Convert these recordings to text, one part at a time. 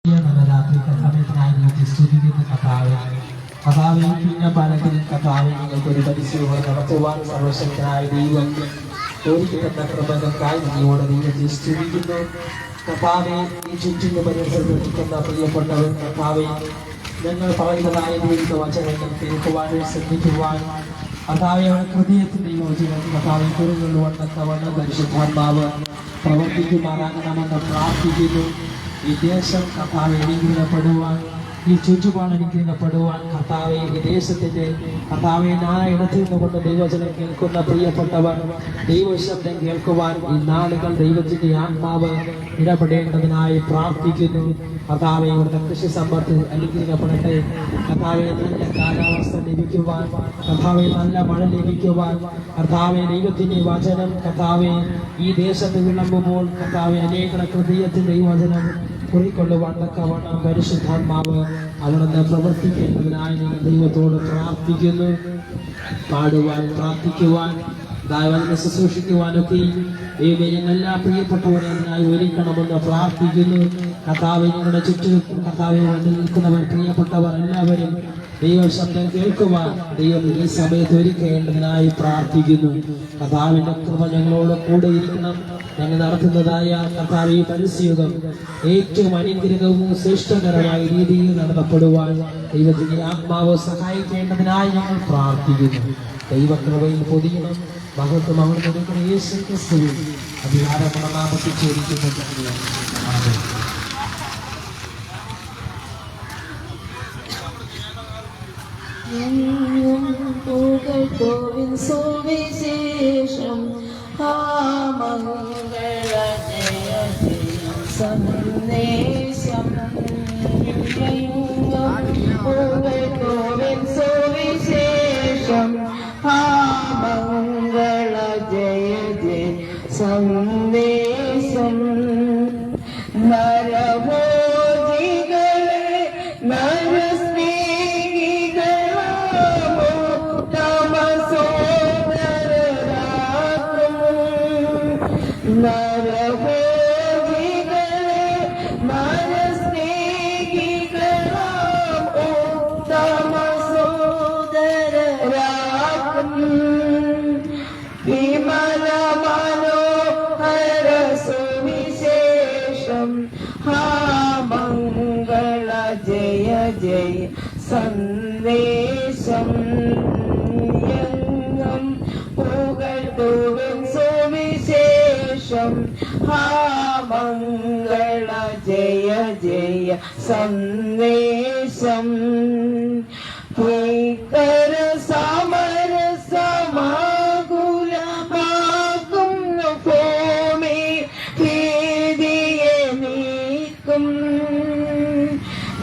രാത്രി കഥാമയത്തിനായി നിങ്ങൾക്ക് സ്തുതിക്കുന്ന കഥാവെ പിന്നെ പലതിലും കഥാവെ നിങ്ങൾക്ക് ഒരു പരിശീലനം നടത്തുവാൻ സർവശക്തനായ ദൈവം ഒരുക്കി തന്ന കൃപകൾക്കായി നിങ്ങളോട് ദൈവത്തെ സ്തുതിക്കുന്നു. കഥാവെ ഈ ചുറ്റിന് പരിസരത്തിരിക്കുന്ന പ്രിയപ്പെട്ടവർ കഥാവെ ഞങ്ങൾ പറയുന്നതായ ദൈവ വചനങ്ങൾ കേൾക്കുവാനും ശ്രദ്ധിക്കുവാനും കഥാവെ അവരുടെ ഹൃദയത്തിന്റെ യോജന കഥാവെ കുറുകൊള്ളുവണ്ണത്തവണ്ണം പരിശുദ്ധാത്മാവ് പ്രവർത്തിക്കുമാറാകണമെന്ന് പ്രാർത്ഥിക്കുന്നു. ഈ ദേശം കർത്താവെ അനുഗ്രഹിക്കപ്പെടുവാൻ, ഈ ചുറ്റുപാട് അനുഗ്രഹിക്കപ്പെടുവാൻ കർത്താവെ ഈ ദേശത്തിന്റെ കർത്താവെ നായിടത്തിൽ നിന്നുകൊണ്ട് ദൈവവചനം കേൾക്കുന്ന പ്രിയപ്പെട്ടവർ ദൈവശബ്ദം കേൾക്കുവാൻ ഈ നാളുകൾ ദൈവത്തിന്റെ ആത്മാവ് ഇടപെടേണ്ടതിനായി പ്രാർത്ഥിക്കുന്നു. കർത്താവെ ഇവിടുത്തെ കൃഷി സമ്പത്ത് അനുഗ്രഹിക്കപ്പെടട്ടെ. കർത്താവെ നല്ല കാലാവസ്ഥ ലഭിക്കുവാൻ, കർത്താവെ നല്ല മഴ ലഭിക്കുവാൻ, കർത്താവെ ദൈവത്തിന്റെ വചനം കർത്താവെ ഈ ദേശത്ത് വിളമ്പുമ്പോൾ കർത്താവെ അനേക ഹൃദയത്തിന്റെ ഈ വചനം കുറിക്കൊള്ളുവാൻ തക്കവണ്ണം പരിശുദ്ധാത്മാവ് അവിടുന്ന് പ്രവർത്തിക്കേണ്ടതിനായി നിങ്ങൾ ദൈവത്തോട് പ്രാർത്ഥിക്കുന്നു. പാടുവാൻ, പ്രാർത്ഥിക്കുവാൻ, ദൈവത്തിനെ ശുശ്രൂഷിക്കുവാനൊക്കെ എല്ലാ പ്രിയപ്പെട്ടവരെ അതിനായി ഒരുക്കണമെന്ന് പ്രാർത്ഥിക്കുന്നു. കർത്താവെ ഞങ്ങളുടെ ചുറ്റും കർത്താവെ നിൽക്കുന്നവർ പ്രിയപ്പെട്ടവർ എല്ലാവരും ദൈവശബ്ദം കേൾക്കുവാൻ ദൈവം ഈ സമയത്ത് ഒരുക്കേണ്ടതിനായി പ്രാർത്ഥിക്കുന്നു. കർത്താവിന്റെ കൃപ ഞങ്ങളോട് കൂടെ ഇരിക്കണം. ഞങ്ങൾ നടത്തുന്നതായ കർത്താവ് പരിശീലനം ഏറ്റവും അനുഗ്രഹവും ശ്രേഷ്ഠകരമായ രീതിയിൽ നടത്തപ്പെടുവാൻ ദൈവത്തിന്റെ ആത്മാവ് സഹായിക്കേണ്ടതിനായി ഞങ്ങൾ പ്രാർത്ഥിക്കുന്നു. ദൈവകൃപയിൽ പൊതിയണം. മഹത്വം അവിടുന്ന് യേശു ക്രിസ്തുവിൽ അധികാരമുള്ള നാമത്തിൽ ചോദിക്കുന്നു. സുവിശേഷം സന്ദേശം സുവിശേഷം മംഗള ജയ ജയ സന്ദേശം നരഭോജികളെ ജയ ജയ സന്ദേശം എങ്ങും പുകഴ്ത്തുവിൻ സുവിശേഷം മംഗള ജയ ജയ സന്ദേശം ഭീകര സമരസമാകുലമാക്കും ഭൂമി ഭീതിയെ നീക്കും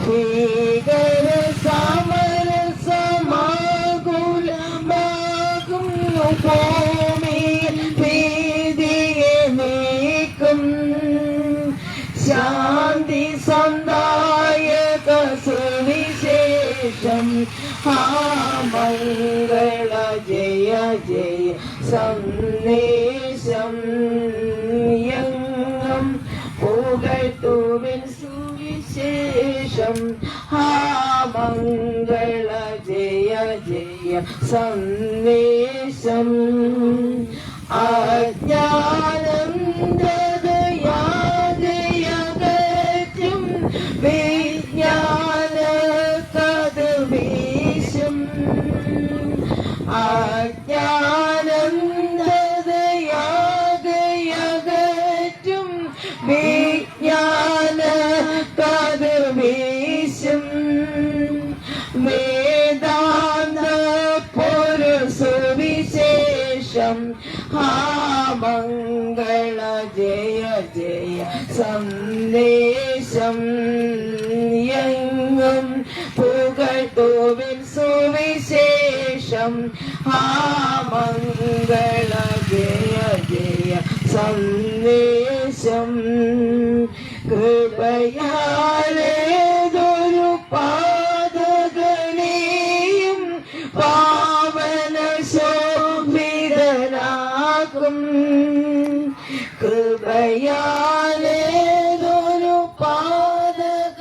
ഭീകര സമരസമാകുലമാകും ഭൂമി ഭീതിയെ നീക്കും ശാന്തി സന്ദായക സുവിശേഷം മംഗള ജയ ജയ സന്ദേശം എങ്ങും പുകഴ്ത്തുവിൻ സുവിശേഷം മംഗള ജയ ജയ സന്ദേശം അജ്ഞാനന്ദയാഗയകറ്റും വിജ്ഞാന കഥവീശം അജ്ഞാനന്ദയാഗയകറ്റും വിജ്ഞാന കഥവീശം വേദാന്ത പുരുഷവിശേഷം മംഗള ജയ ജയ സന്ദേശം എങ്ങും പുകഴ്ത്തുവിൻ സുവിശേഷം മംഗള ജയ ജയ സന്ദേശം കൃപയാലേതൊരു പാതകനെയും പാവന ശോഭിതനാക്കും കൃപയാലേതൊരു പാതക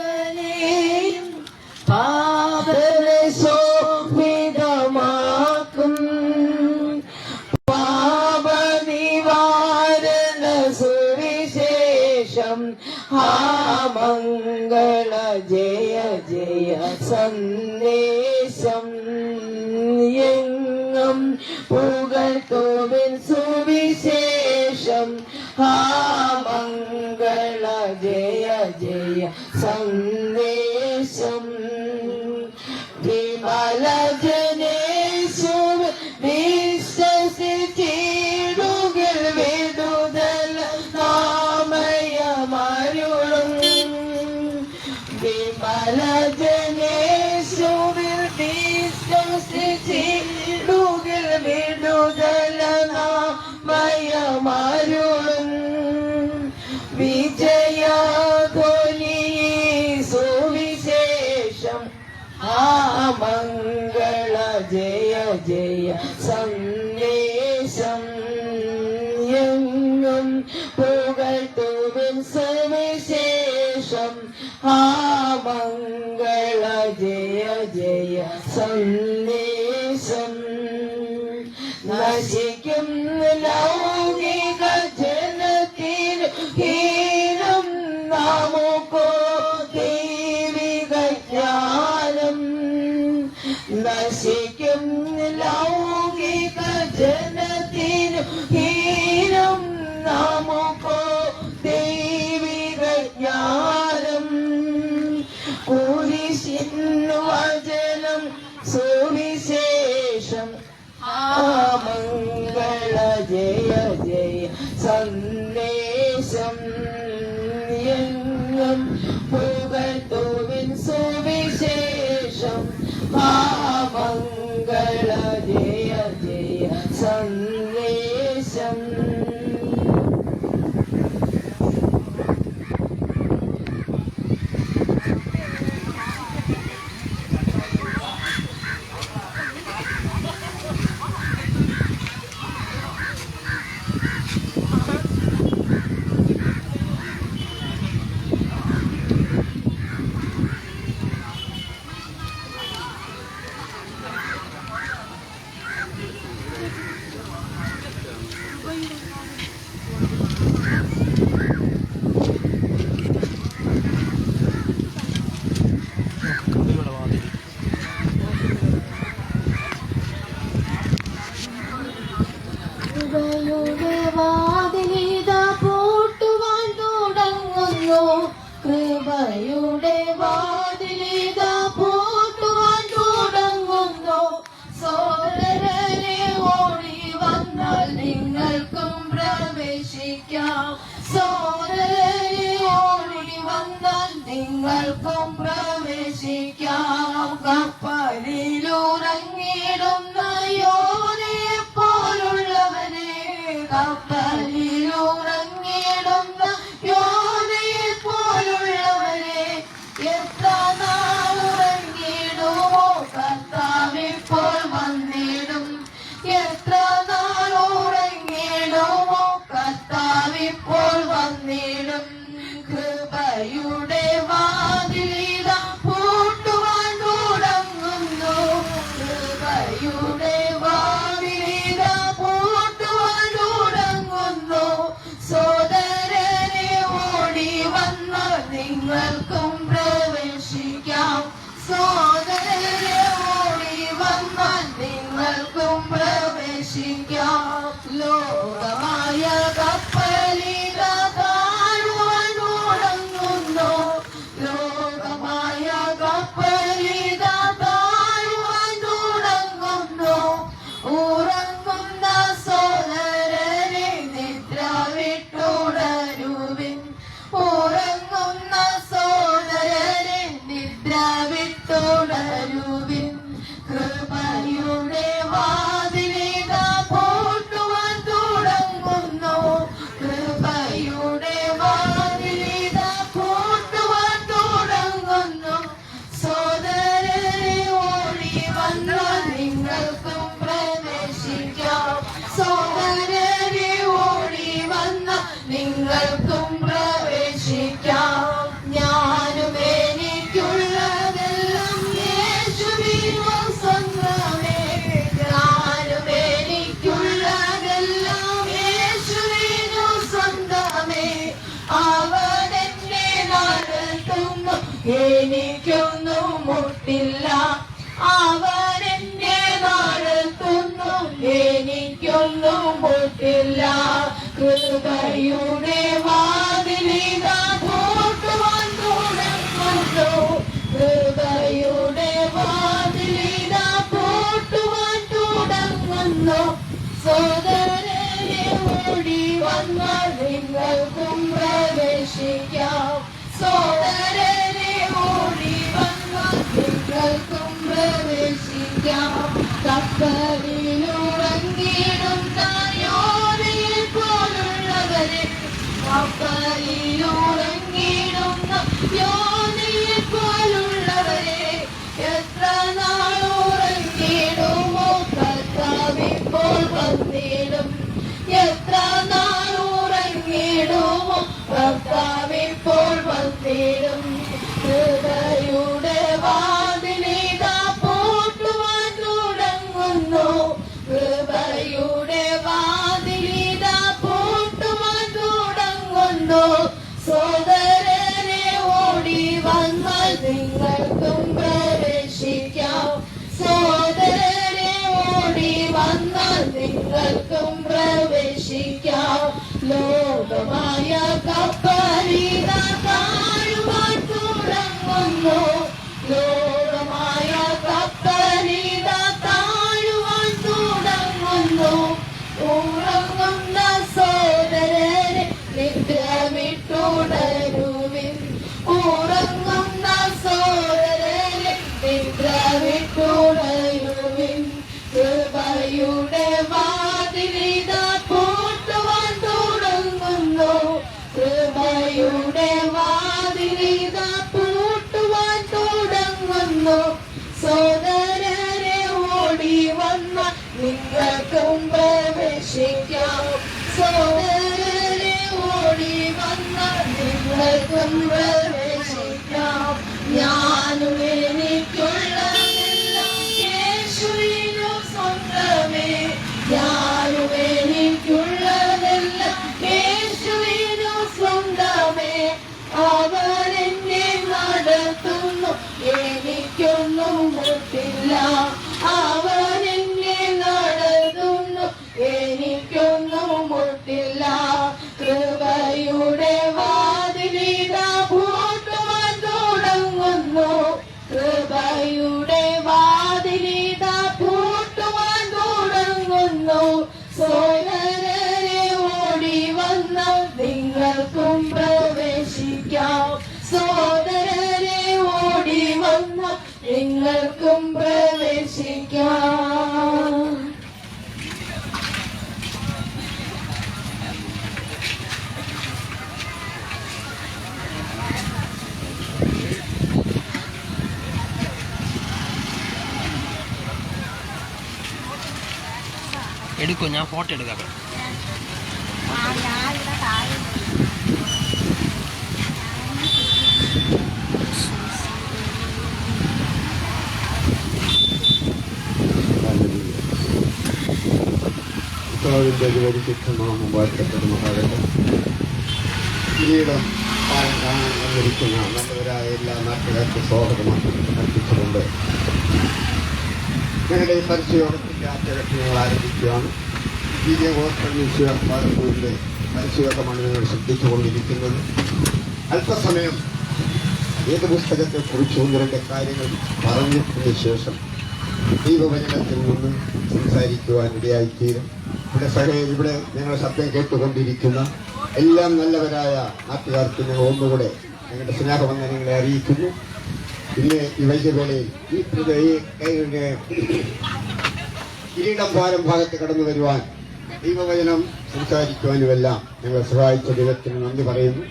മംഗള ജയ ജയ സന്ദേശം എങ്ങും പുകഴ്ത്തുവിൻ സുവിശേഷം ആ മംഗള ജയ ജയ സന്ദേശം വിമല ജനേശുവ വിശ്വസിച്ചിടുകിൽ വിടുതൽ നാമയമരുളും വിമല ജനേശുവിൽ വിശ്വസിച്ചിടുകിൽ വിടുതൽ നാമയമരുളും വിജയധ്വനി സുവിശേഷം ആ മംഗള ജയ ജയ സന്ദേശം എങ്ങും പുകഴ്ത്തുവിൻ സുവിശേഷം ആ മംഗള ജയ ജയ സന്ദേശം നശിക്കും ലൗകിക ജനത്തിന് ഹീനം നമുക്കോ ദൈവിക ജ്ഞാനം നശിക്കും ലൗകിക ജനത്തിന് ഹീനം നമുക്കോ ദൈവിക ജ്ഞാനം കുരിശിൻ വചനം സുവിശേഷം ആ മംഗള ജയ ജയ സന്ദേശം എങ്ങും പുകഴ്ത്തുവിൻ സുവിശേഷം ആ മംഗള ജയ ജയ സന്ദേശം കൃപയുടെ വാതിലിത പൂട്ടുവാൻ തുടങ്ങുന്നു കൃപയുടെ വാതിലിത പൂട്ടുവാൻ തുടങ്ങുന്നു സോദരനെ ഓടി വന്നാൽ നിങ്ങൾക്കും പ്രവേശിക്കാം സോദരനെ ഓടി വന്നാൽ നിങ്ങൾക്കും പ്രവേശിക്കാം കപ്പലിലുറങ്ങിടുന്ന യോനെ പോലുള്ളവനെ കപ്പലിലുറങ്ങിടുന്ന യോനയെ പോലുള്ളവനെ എത്ര നാളുറങ്ങിടുമോ കർത്താവിപ്പോൾ വന്നിടും എത്ര നാളുറങ്ങിടുമോ കർത്താവിപ്പോൾ വന്നിടും കൃപയുടെ വാതിലിത പൂട്ടുവാൻ തുടങ്ങുന്നു കൃപയുടെ വാതിലിത പൂട്ടുവാൻ തുടങ്ങുന്നു എനിക്കൊന്നും മുട്ടില്ല. അവൻ എന്നെ നടത്തുന്നു, എനിക്കൊന്നും മുട്ടില്ല. കൃപയുടെ വാതിലിതാ പൂട്ടുവാൻ തുടങ്ങുന്നു, കൃപയുടെ വാതിലിതാ പൂട്ടുവാൻ തുടങ്ങുന്നു. സോദരനെ ഓടി വന്ന നിങ്ങൾക്കും പ്രവേശിക്കാം, സോദരനെ ഓടി വന്ന നിങ്ങൾക്കും പ്രവേശിക്കാം. കപ്പലിലുറങ്ങിടുന്ന യോനയെ പോലുള്ളവരെ, കപ്പലിലുറങ്ങിടുന്ന യോനയെ പോലുള്ളവരെ, എത്ര നാളുറങ്ങിടുമോ കർത്താവിപ്പോൾ വന്നിടും, എത്ര നാളുറങ്ങിടുമോ കർത്താവിപ്പോൾ വന്നിടും. കൃപയുടെ വാതിലിതാ പൂട്ടുവാൻ തുടങ്ങുന്നു, കൃപയുടെ വാതിലിതാ പൂട്ടുവാൻ തുടങ്ങുന്നു. സോദരനെ ഓടി വന്നാൽ നിങ്ങൾക്കും പ്രവേശിക്കാം, സോദരനെ ഓടി വന്നാൽ നിങ്ങൾക്കും പ്രവേശിക്കാം. ലോകമായ കപ്പലിതാ താഴുവാൻ തുടങ്ങുന്നു, ലോകമായ കപ്പലിതാ താഴുവാൻ തുടങ്ങുന്നു. ഉറങ്ങുന്ന സോദരനെ നിദ്രവിട്ടുണരുവിൻ, ഉറങ്ങുന്ന സോദരനെ നിദ്രവിട്ടുണരുവിൻ. കൃപയുടെ വാതിലിതാ പൂട്ടുവാൻ തുടങ്ങുന്നു, കൃപയുടെ വാതിലിതാ പൂട്ടുവാൻ തുടങ്ങുന്നു. സോദരനെ ഓടി വന്ന നിങ്ങൾക്കും പ്രവേശിക്കാം, സോദരനെ ഓടി വന്ന നിങ്ങൾക്കും പ്രവേശിക്കാം. ഞാനും എനിക്കുള്ളതെല്ലാം യേശുവിനു സ്വന്തമേ, ഞാനും എനിക്കുള്ളതെല്ലാം യേശുവിനു സ്വന്തമേ. അവൻ എന്നെ നടത്തുന്നു, എനിക്കൊന്നും മുട്ടില്ല. അവൻ എന്നെ നടത്തുന്നു, എനിക്കൊന്നും മുട്ടില്ല. കൃപയുടെ വാതിലിതാ പൂട്ടുവാൻ തുടങ്ങുന്നു, കൃപയുടെ വാതിലിതാ പൂട്ടുവാൻ തുടങ്ങുന്നു. സോദരനെ ഓടി വന്ന നിങ്ങൾക്കും പ്രവേശിക്കാം, സോദരനെ ഓടി വന്ന നിങ്ങൾക്കും പ്രവേശിക്കാം. എടുക്കോ, ഞാൻ ഫോട്ടോ എടുക്കാം. കർത്താവിൻ്റെ പരിശുദ്ധനാമം വാഴ്ത്തപ്പെടുമാറാകട്ടെ. കിരീടം പാലം കാണാൻ വന്നിരിക്കുന്ന നല്ലവരായ എല്ലാ നാട്ടുകാർക്ക് സ്വാഗതം അർപ്പിച്ചുകൊണ്ട് ഞങ്ങളുടെ ഈ പരസ്യയോഗത്തിൻ്റെ ആദ്യഘട്ടങ്ങൾ ആരംഭിക്കുകയാണ്. ഗോത്രവിശ്വ പാലപ്പൂരിൻ്റെ പരസ്യയോഗമാണ് നിങ്ങൾ ശ്രദ്ധിച്ചുകൊണ്ടിരിക്കുന്നത്. അല്പസമയം ഏത് പുസ്തകത്തെക്കുറിച്ച് ഒന്ന് രണ്ട് കാര്യങ്ങൾ പറഞ്ഞതിന് ശേഷം ദൈവവചനത്തിൽ നിന്ന് സംസാരിക്കുവാൻ ഇടയായിത്തീരും. ഇവിടെ ഞങ്ങളുടെ ശബ്ദം കേട്ടുകൊണ്ടിരിക്കുന്ന എല്ലാം നല്ലവരായ നാട്ടുകാർക്ക് ഞങ്ങൾ ഒന്നുകൂടെ ഞങ്ങളുടെ സ്നേഹവന്ദനങ്ങളെ അറിയിക്കുന്നു. ഇന്ന് ഈ വൈദ്യവേളയിൽ ഈ കിരീടം പാലം ഭാഗത്ത് കടന്നു വരുവാൻ ദൈവവചനം സംസാരിക്കുവാനുമെല്ലാം ഞങ്ങളെ സഹായിച്ച ദൈവത്തിന് നന്ദി പറയുന്നു.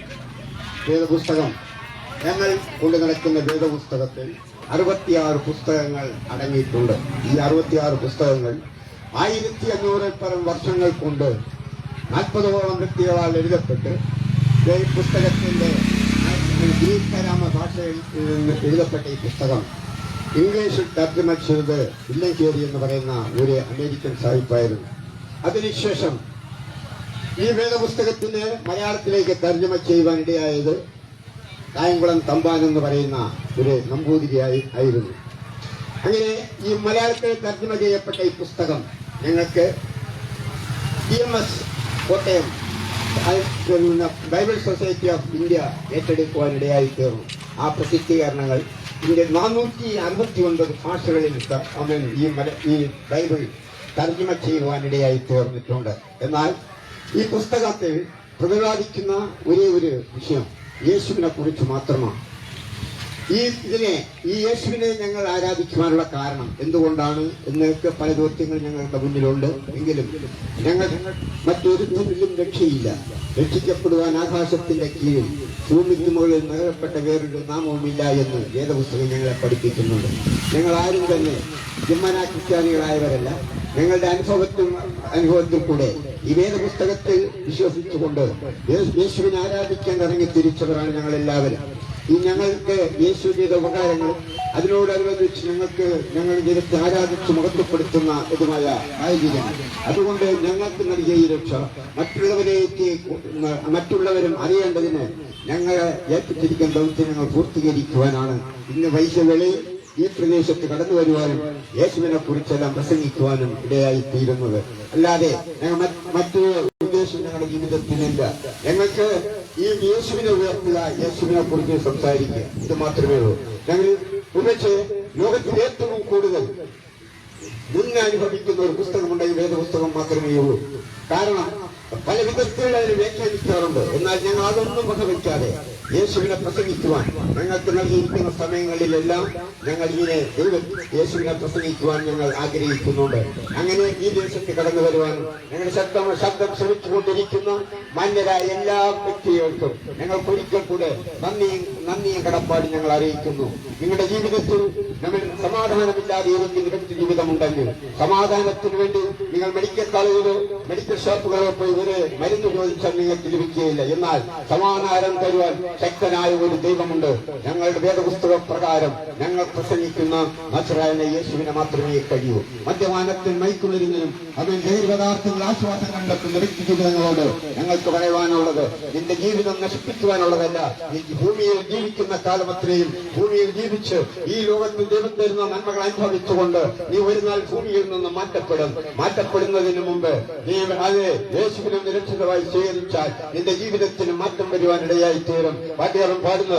വേദപുസ്തകം ഞങ്ങൾ കൊണ്ടു നടക്കുന്ന വേദപുസ്തകത്തിൽ 66 പുസ്തകങ്ങൾ അടങ്ങിയിട്ടുണ്ട്. ഈ 66 പുസ്തകങ്ങൾ 1500 പരം വർഷങ്ങൾ കൊണ്ട് 40ഓളം വ്യക്തികളാൽ എഴുതപ്പെട്ട് ഈ പുസ്തകത്തിന്റെ ഗ്രീക്ക് കരാമ ഭാഷയിൽ നിന്ന് എഴുതപ്പെട്ട ഈ പുസ്തകം ഇംഗ്ലീഷിൽ തർജ്ജമ ചെയ്തത് വില്ലങ്കേരി എന്ന് പറയുന്ന ഒരു അമേരിക്കൻ സാഹിബായിരുന്നു. അതിനുശേഷം ഈ വേദപുസ്തകത്തിന് മലയാളത്തിലേക്ക് തർജ്ജമ ചെയ്യുവാനിടയായത് കായംകുളം തമ്പാൻ എന്ന് പറയുന്ന ഒരു നമ്പൂതിരിയായി ആയിരുന്നു. അങ്ങനെ ഈ മലയാളത്തിൽ തർജ്ജമ ചെയ്യപ്പെട്ട ഈ പുസ്തകം ഞങ്ങൾക്ക് DMS Kottayam Bible Society of India ഏറ്റെടുക്കുവാനിടയായി തീർന്നു. ആ പ്രസിദ്ധീകരണങ്ങൾ ഇതിന്റെ 469 ഭാഷകളിൽ ഈ ബൈബിൾ തർജ്ജമ ചെയ്യുവാനിടയായി തീർന്നിട്ടുണ്ട്. എന്നാൽ ഈ പുസ്തകത്തിൽ പ്രതിപാദിക്കുന്ന ഒരേ ഒരു വിഷയം യേശുവിനെ കുറിച്ച് മാത്രമാണ്. ഈ യേശുവിനെ ഞങ്ങൾ ആരാധിക്കുവാനുള്ള കാരണം എന്തുകൊണ്ടാണ് എന്നൊക്കെ പല ചോദ്യങ്ങൾ ഞങ്ങളുടെ മുന്നിലുണ്ട്. എങ്കിലും ഞങ്ങൾ മറ്റൊരു തൊഴിലും രക്ഷയില്ല. രക്ഷിക്കപ്പെടുവാൻ ആകാശത്തിന്റെ കീഴിൽ ഭൂമിക്ക് മുകളിൽ നഗരപ്പെട്ട വേറൊരു നാമവുമില്ല എന്ന് വേദപുസ്തകം ഞങ്ങളെ പഠിപ്പിക്കുന്നുണ്ട്. ഞങ്ങൾ ആരും തന്നെ ജന്മനാ ക്രിസ്ത്യാനികളായവരല്ല. ഞങ്ങളുടെ അനുഭവത്തിൽ കൂടെ ഈ വേദപുസ്തകത്തിൽ വിശ്വസിച്ചുകൊണ്ട് യേശുവിനെ ആരാധിക്കാൻ ഇറങ്ങി തിരിച്ചവരാണ് ഞങ്ങളെല്ലാവരും. ഈ ഞങ്ങൾക്ക് യേശു ചെയ്ത ഉപകാരങ്ങൾ അതിനോടനുബന്ധിച്ച് ഞങ്ങൾ ദൈവത്തെ ആരാധിച്ച് മഹത്വപ്പെടുത്തുന്ന ഇതുമായ സാഹചര്യങ്ങൾ, അതുകൊണ്ട് ഞങ്ങൾക്ക് നൽകിയ ഈ രക്ഷ മറ്റുള്ളവരും അറിയേണ്ടതിന് ഞങ്ങളെ ഏൽപ്പിച്ചിരിക്കുന്ന ദൗത്യം ഞങ്ങൾ പൂർത്തീകരിക്കുവാനാണ് ഇന്ന് വൈശ്യവേളയിൽ ഈ പ്രദേശത്ത് കടന്നു വരുവാനും യേശുവിനെ കുറിച്ചെല്ലാം പ്രസംഗിക്കുവാനും ഇടയായിത്തീരുന്നത്. അല്ലാതെ ഞങ്ങൾ മറ്റൊരു ഉദ്ദേശം ഞങ്ങളുടെ ജീവിതത്തിലില്ല. ഞങ്ങൾക്ക് ഈ യേശുവിനെ ഉയർത്തുക, യേശുവിനെ കുറിച്ച് സംസാരിക്കുക, ഇത് മാത്രമേ ഉള്ളൂ. ഞങ്ങൾ ഉപേക്ഷ ലോകത്തിൽ ഏറ്റവും കൂടുതൽ അനുഭവിക്കുന്ന ഒരു പുസ്തകമുണ്ടെങ്കിൽ വേദപുസ്തകം മാത്രമേ ഉള്ളൂ. കാരണം പല വിധത്തിൽ അതിന് വ്യാഖ്യാനിക്കാറുണ്ട്. എന്നാൽ ഞങ്ങൾ അതൊന്നും വകവയ്ക്കാതെ യേശുവിനെ പ്രസംഗിക്കുവാൻ ഞങ്ങൾക്ക് നൽകിയിരിക്കുന്ന സമയങ്ങളിലെല്ലാം ഞങ്ങൾ ഇങ്ങനെ യേശുവിനെ പ്രസംഗിക്കുവാൻ ഞങ്ങൾ ആഗ്രഹിക്കുന്നുണ്ട്. അങ്ങനെ ഈ ദേശത്ത് കടന്നു വരുവാനും ഞങ്ങളുടെ ശബ്ദം ശ്രമിച്ചുകൊണ്ടിരിക്കുന്ന മാന്യരായ എല്ലാ വ്യക്തികൾക്കും ഞങ്ങൾക്ക് ഒരിക്കൽ കൂടെ നന്ദിയും കടപ്പാടും ഞങ്ങൾ അറിയിക്കുന്നു. നിങ്ങളുടെ ജീവിതത്തിൽ നമ്മൾ സമാധാനമില്ലാതെ ഏതെങ്കിലും വ്യക്തി ജീവിതമുണ്ടെങ്കിൽ സമാധാനത്തിന് വേണ്ടി നിങ്ങൾ മെഡിക്കൽ കോളേജിലോ മെഡിക്കൽ ഷോപ്പുകളോ പോയി ഒരു മരുന്ന് ചോദിച്ചാൽ നിങ്ങൾക്ക് ലഭിക്കുകയില്ല. എന്നാൽ സമാധാനം തരുവാൻ ശക്തനായ ഒരു ദൈവമുണ്ട്. ഞങ്ങളുടെ വേദപുസ്തക പ്രകാരം ഞങ്ങൾ പ്രസംഗിക്കുന്ന നസറായനായ യേശുവിനെ മാത്രമേ കഴിയൂ. മദ്യപാനത്തിൽ മയക്കുമരുന്നിനും അവൻ ലഹരി പദാർത്ഥങ്ങൾ ആശ്വാസം കണ്ടെത്തുന്ന വ്യക്തി ജീവിതങ്ങളോട് ഞങ്ങൾക്ക് പറയുവാനുള്ളത് നിന്റെ ജീവിതം നശിപ്പിക്കുവാനുള്ളതല്ല. നീ ഭൂമിയിൽ ജീവിക്കുന്ന കാലമത്രയും ഭൂമിയിൽ ജീവിച്ച് ഈ ലോകത്തിൽ ദൈവം തരുന്ന നന്മകൾ അനുഭവിച്ചുകൊണ്ട് നീ ഒരു നാൾ ഭൂമിയിൽ നിന്ന് മാറ്റപ്പെടുന്നതിന് മുമ്പ് നീ അത് യേശുവിനെ നിരക്ഷിതമായി സ്വീകരിച്ചാൽ നിന്റെ ജീവിതത്തിന് മാറ്റം വരുവാനിടയായി തീരും. വാദ്യാരം പാടുന്ന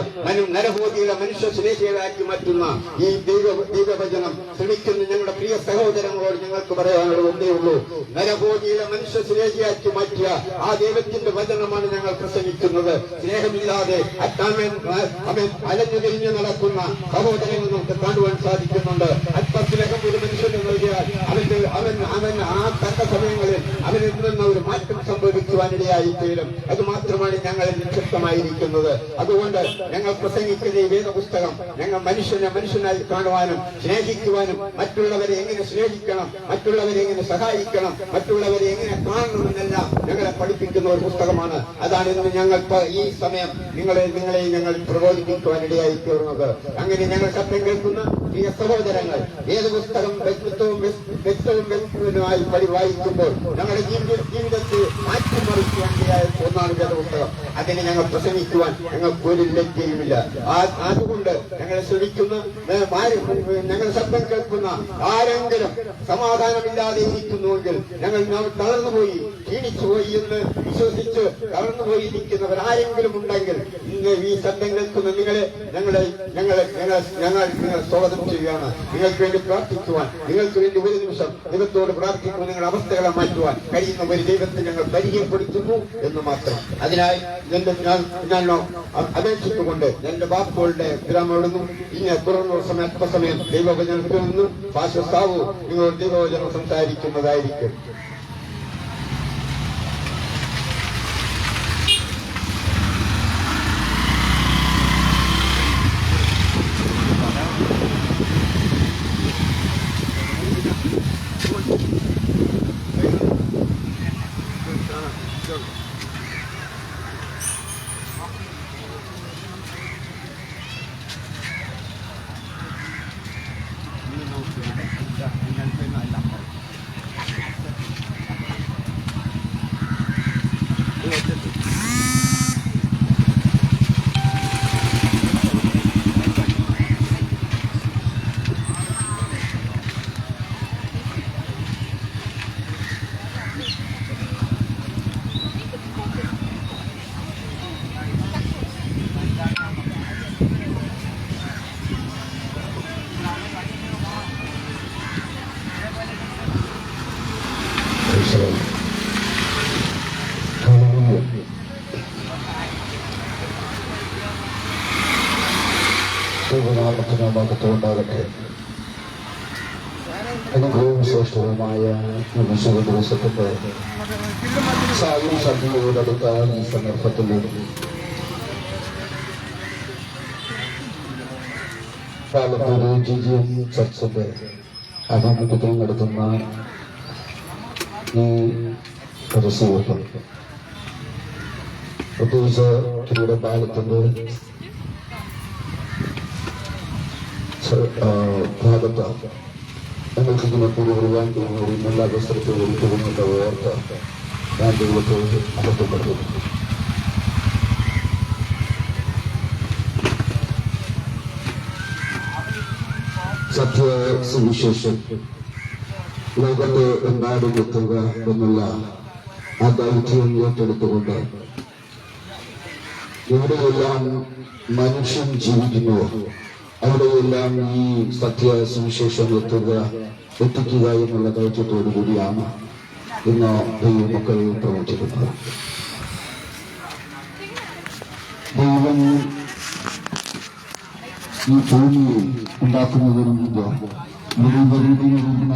നരഭൂതികളെ മനുഷ്യ സ്നേഹികളാക്കി മാറ്റുന്ന ഈ ദൈവവചനം ശ്രമിക്കുന്ന ഞങ്ങളുടെ പ്രിയ സഹോദരങ്ങളോട് ഞങ്ങൾക്ക് പറയാനുള്ളത് ഒന്നേ ഉള്ളൂ. നരഭൂതികളെ മനുഷ്യ സ്നേഹിയാക്കി മാറ്റിയ ആ ദൈവത്തിന്റെ വചനമാണ് ഞങ്ങൾ പ്രസംഗിക്കുന്നത്. സ്നേഹമില്ലാതെ അവൻ അലഞ്ഞു തിരിഞ്ഞു നടക്കുന്ന സഹോദരങ്ങൾ നമുക്ക് കാണുവാൻ സാധിക്കുന്നുണ്ട്. അല്പസ്നേഹം ഒരു മനുഷ്യന് നൽകിയാൽ അവൻ ആ തക്ക സമയങ്ങളിൽ അവനിൽ നിന്ന് ഒരു മാറ്റം സംഭവിക്കുവാനിടയായി തീരും. അത് മാത്രമാണ് ഞങ്ങളിൽ നിക്ഷിപ്തമായിരിക്കുന്നത്. അതുകൊണ്ട് ഞങ്ങൾ പ്രസംഗിക്കുന്ന ഈ വേദപുസ്തകം ഞങ്ങൾ മനുഷ്യനായി കാണുവാനും സ്നേഹിക്കുവാനും മറ്റുള്ളവരെ എങ്ങനെ സ്നേഹിക്കണം, മറ്റുള്ളവരെ എങ്ങനെ സഹായിക്കണം, മറ്റുള്ളവരെ എങ്ങനെ കാണണമെന്നെല്ലാം ഞങ്ങളെ പഠിപ്പിക്കുന്ന ഒരു പുസ്തകമാണ്. അതാണ് ഇന്ന് ഞങ്ങൾ ഈ സമയം നിങ്ങളെ ഞങ്ങൾ പ്രബോധിപ്പിക്കുവാനിടയായി തീർന്നത്. അങ്ങനെ ഞങ്ങൾ ശബ്ദം കേൾക്കുന്ന പ്രിയ സഹോദരങ്ങൾ വേദപുസ്തകം വ്യക്തവുമായി വായിക്കുമ്പോൾ ഞങ്ങളുടെ ജീവിതത്തിൽ മാറ്റിമറിക്കുവാനിടയായ ഒന്നാണ് വേദപുസ്തകം. അതിനെ ഞങ്ങൾ പ്രസംഗിക്കുവാൻ ഞങ്ങൾക്ക് ഒരു ലജ്ജയുമില്ല. അതുകൊണ്ട് ഞങ്ങളെ ശ്രമിക്കുന്ന ഞങ്ങൾ ശബ്ദം കേൾക്കുന്ന ആരെങ്കിലും സമാധാനമില്ലാതെ ഇരിക്കുന്നുവെങ്കിൽ ഞങ്ങൾ തളർന്നുപോയി ക്ഷീണിച്ചുപോയി എന്ന് വിശ്വസിച്ച് തളർന്നുപോയിരിക്കുന്നവർ ആരെങ്കിലും ഉണ്ടെങ്കിൽ ഇന്ന് ഈ ശബ്ദം കേൾക്കുന്ന ഞങ്ങൾ സ്വാഗതം ചെയ്യുകയാണ്. നിങ്ങൾക്ക് വേണ്ടി പ്രാർത്ഥിക്കുവാൻ, നിങ്ങൾക്ക് വേണ്ടി ഒരു നിമിഷം ദൈവത്തോട് പ്രാർത്ഥിക്കുവാൻ, നിങ്ങളുടെ അവസ്ഥകളെ മാറ്റുവാൻ കഴിയുന്ന ഒരു ദൈവത്തെ ഞങ്ങൾ പരിചയപ്പെടുത്തുന്നു എന്ന് മാത്രം. അതിനായി ഞാൻ അപേക്ഷിച്ചുകൊണ്ട് എന്റെ വാക്കുകളുടെ വിരാമം ഇനി തുറന്ന അല്പസമയം ദൈവവചനത്തിൽ നിന്ന് പാശ്വസാവു നിങ്ങൾ ദൈവവചനം സംസാരിക്കുന്നതായിരിക്കും. നാമത്തിന് മഹത്വമുണ്ടാകട്ടെ. അനുഗ്രഹവും ശ്രേഷ്ഠവുമായ വിശുദ്ധ ദിവസത്തിന്റെ സായും സഭയോടടുത്ത ഈ സന്ദർഭത്തിൽ പാലത്തൂര് GGM ചർച്ചിന്റെ ആഭിമുഖ്യത്തിൽ നടത്തുന്ന ഈ പരിശീലനം പ്രത്യേകിച്ച് ഇവിടെ പാലത്തിന്റെ ഭാഗത്ത് ഞങ്ങൾക്ക് ഇങ്ങനെ കൂടി വരുവാൻ തോന്നുകയും എല്ലാ അവസരത്തിൽ ഒരിക്കലുമുള്ള ഓർത്ത് ഞാൻ ദൈവത്തെ അകത്തപ്പെടുന്നു. സത്യ സുവിശേഷം ലോകത്തെ എമ്പാടും എത്തുക എന്നുള്ള ആ ദൗത്യം ഏറ്റെടുത്തുകൊണ്ട് എവിടെയെല്ലാം മനുഷ്യൻ ജീവിക്കുന്നുവോ അവിടെയെല്ലാം ഈ സത്യ സുവിശേഷം എത്തിക്കുക എന്നുള്ള ദൗത്യത്തോടു കൂടിയാണ് ഇന്ന് ദൈവമക്കൾ പ്രവർത്തിക്കുന്നത്. ദൈവം ഈ ഭൂമി ഉണ്ടാക്കുന്നതിന് മുമ്പ്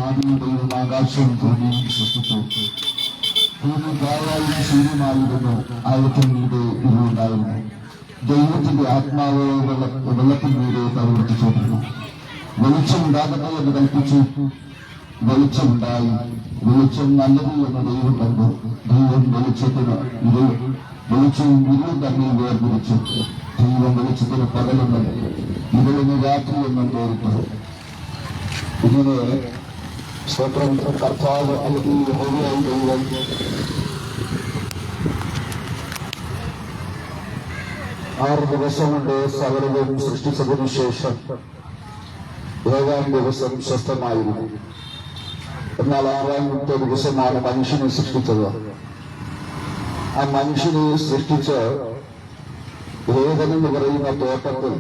ആദ്യം ദൈവം ആകാശവും ഭൂമിയും സൃഷ്ടിച്ചു. ഭൂമി കായായും ശൂന്യമായിരുന്നു, ആഴത്തിൽ മീതെ ഇരുണ്ടായിരുന്നു. ദൈവത്തിന്റെ ആത്മാവ് വെള്ളത്തിനീരെ പ്രവർത്തിച്ചിരുന്നു. വെളിച്ചം ഉണ്ടാകട്ടെ എന്ന് കൽപ്പിച്ചു, വെളിച്ചമുണ്ടായി. വെളിച്ചം നല്ലത് എന്ന് ദൈവം കണ്ടു. ദൈവം വെളിച്ചവും ഇരുളും തമ്മിൽ വേർതിരിച്ചു. ദൈവം വെളിച്ചത്തിന് പകലെന്നും ഇരുളിന് രാത്രി എന്നും പേരിട്ടു. ഇങ്ങനെ സ്വന്തം കർത്താവ് അല്ലെങ്കിൽ ഹോമിയായി ദൈവം ആറ് ദിവസം കൊണ്ട് സകലവും സൃഷ്ടിച്ചതിനു ശേഷം ഏഴാം ദിവസം സ്വസ്ഥമായിരുന്നു. എന്നാൽ ആറാമത്തെ ദിവസമാണ് മനുഷ്യനെ സൃഷ്ടിച്ചത്. ആ മനുഷ്യനെ സൃഷ്ടിച്ച് ഏതെന്ന് പറയുന്ന തോട്ടത്തിൽ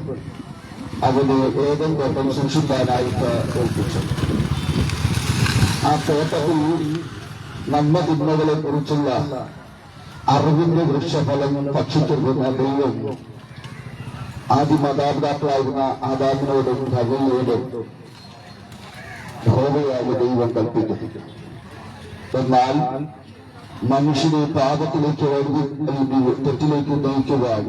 അവന് ഏതൻ തോട്ടം സൂക്ഷിക്കാനായിട്ട് ഏൽപ്പിച്ചു. ആ തോട്ടത്തിൽ നന്മ തിന്മകളെ കുറിച്ചുള്ള അറിവിന്റെ വൃക്ഷഫലം ഭക്ഷിച്ചിരുന്ന ദൈവം ആദ്യ മാതാപിതാക്കളായിരുന്ന ആദാമിനോടും ഹവ്വയോടും യഹോവയായ ദൈവം കൽപ്പിക്കുന്നു. എന്നാൽ മനുഷ്യനെ പാപത്തിലേക്ക് തെറ്റിലേക്ക് നയിക്കുവാൻ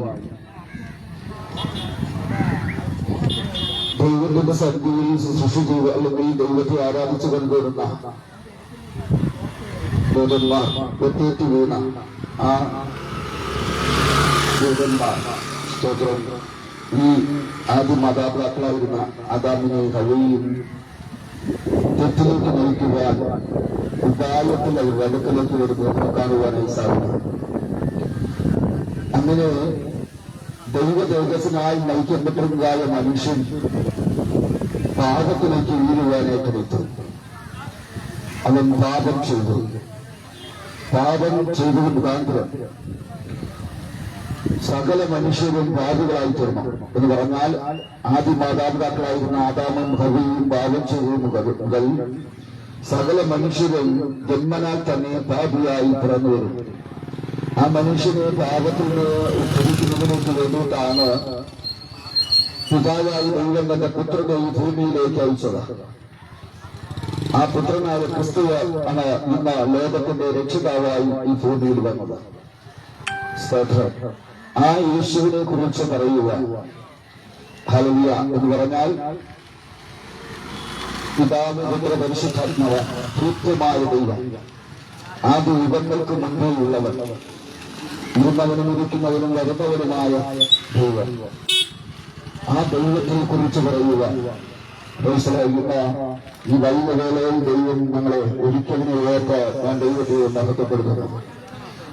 ദൈവത്തിന്റെ സന്നിധിയിൽ ശുശ്രൂഷ ചെയ്ത് അല്ലെങ്കിൽ ദൈവത്തെ ആരാധിച്ചു കൊണ്ടുവരുന്ന ദൂതന്മാർ വെട്ടേറ്റ് വീണ ആ ദൂതന്മാർ സ്തോത്രം ഈ ആദ്യ മാതാപിതാക്കളായിരുന്ന ആദാമിനെ ഹവ്വയെയും തെറ്റിലേക്ക് നയിക്കുവാൻ ഉപായത്തിൽ അവർ വടക്കിലേക്ക് വരുന്നത് കാണുവാനായി സാധിക്കും. അങ്ങനെ ദൈവ തേജസ്സിനായി നയിക്കപ്പെട്ടിരുന്നതായ മനുഷ്യൻ പാപത്തിലേക്ക് വീഴുവാനായിട്ട് എടുത്തു. അവൻ പാപം ചെയ്തു. പാപം ചെയ്തത് മുഖാന്തരം സകല മനുഷ്യരും പാപികളായി തീർന്നു എന്ന് പറഞ്ഞാൽ ആദ്യ മാതാപിതാക്കളായിരുന്ന ആദാമും ഹവ്വയും പാപം ചെയ്തത് മുതൽ സകല മനുഷ്യരും ജന്മനാൽ തന്നെ പാപിയായി പിറന്നു വരും. ആ മനുഷ്യനെ പാപത്തിൽ നിന്ന് ഉദ്ധരിക്കുന്നതിലേക്ക് വേണ്ടിയിട്ടാണ് പിതാവായി ദൈവം തന്റെ പുത്രനെ ഈ ഭൂമിയിലേക്ക് അയച്ചത്. ആ പുത്രനായ ക്രിസ്തു ആണ് ഇന്ന് ലോകത്തിന്റെ രക്ഷിതാവായി ഈ ഭൂമിയിൽ വന്നത്. ആ യേശുവിനെ കുറിച്ച് പറയുക ഹല്ലേലൂയ എന്ന് പറഞ്ഞാൽ പിതാവ് പുത്ര പരിശുദ്ധാത്മാവ് കൃത്യമായ ദൈവം, ആദ്യ യുഗങ്ങൾക്ക് മുന്നേ ഉള്ളവൻ, ഇരുന്നവനും ഇരിക്കുന്നവനും വരുന്നവനുമായ ദൈവം. ആ ദൈവത്തെ കുറിച്ച് പറയുക. ഈ വലിയ വേളയിൽ ദൈവം ഞങ്ങളെ ഒരിക്കലിനെ ഓർത്ത് ഞാൻ ദൈവത്തെ മഹത്വപ്പെടുത്തുന്നു.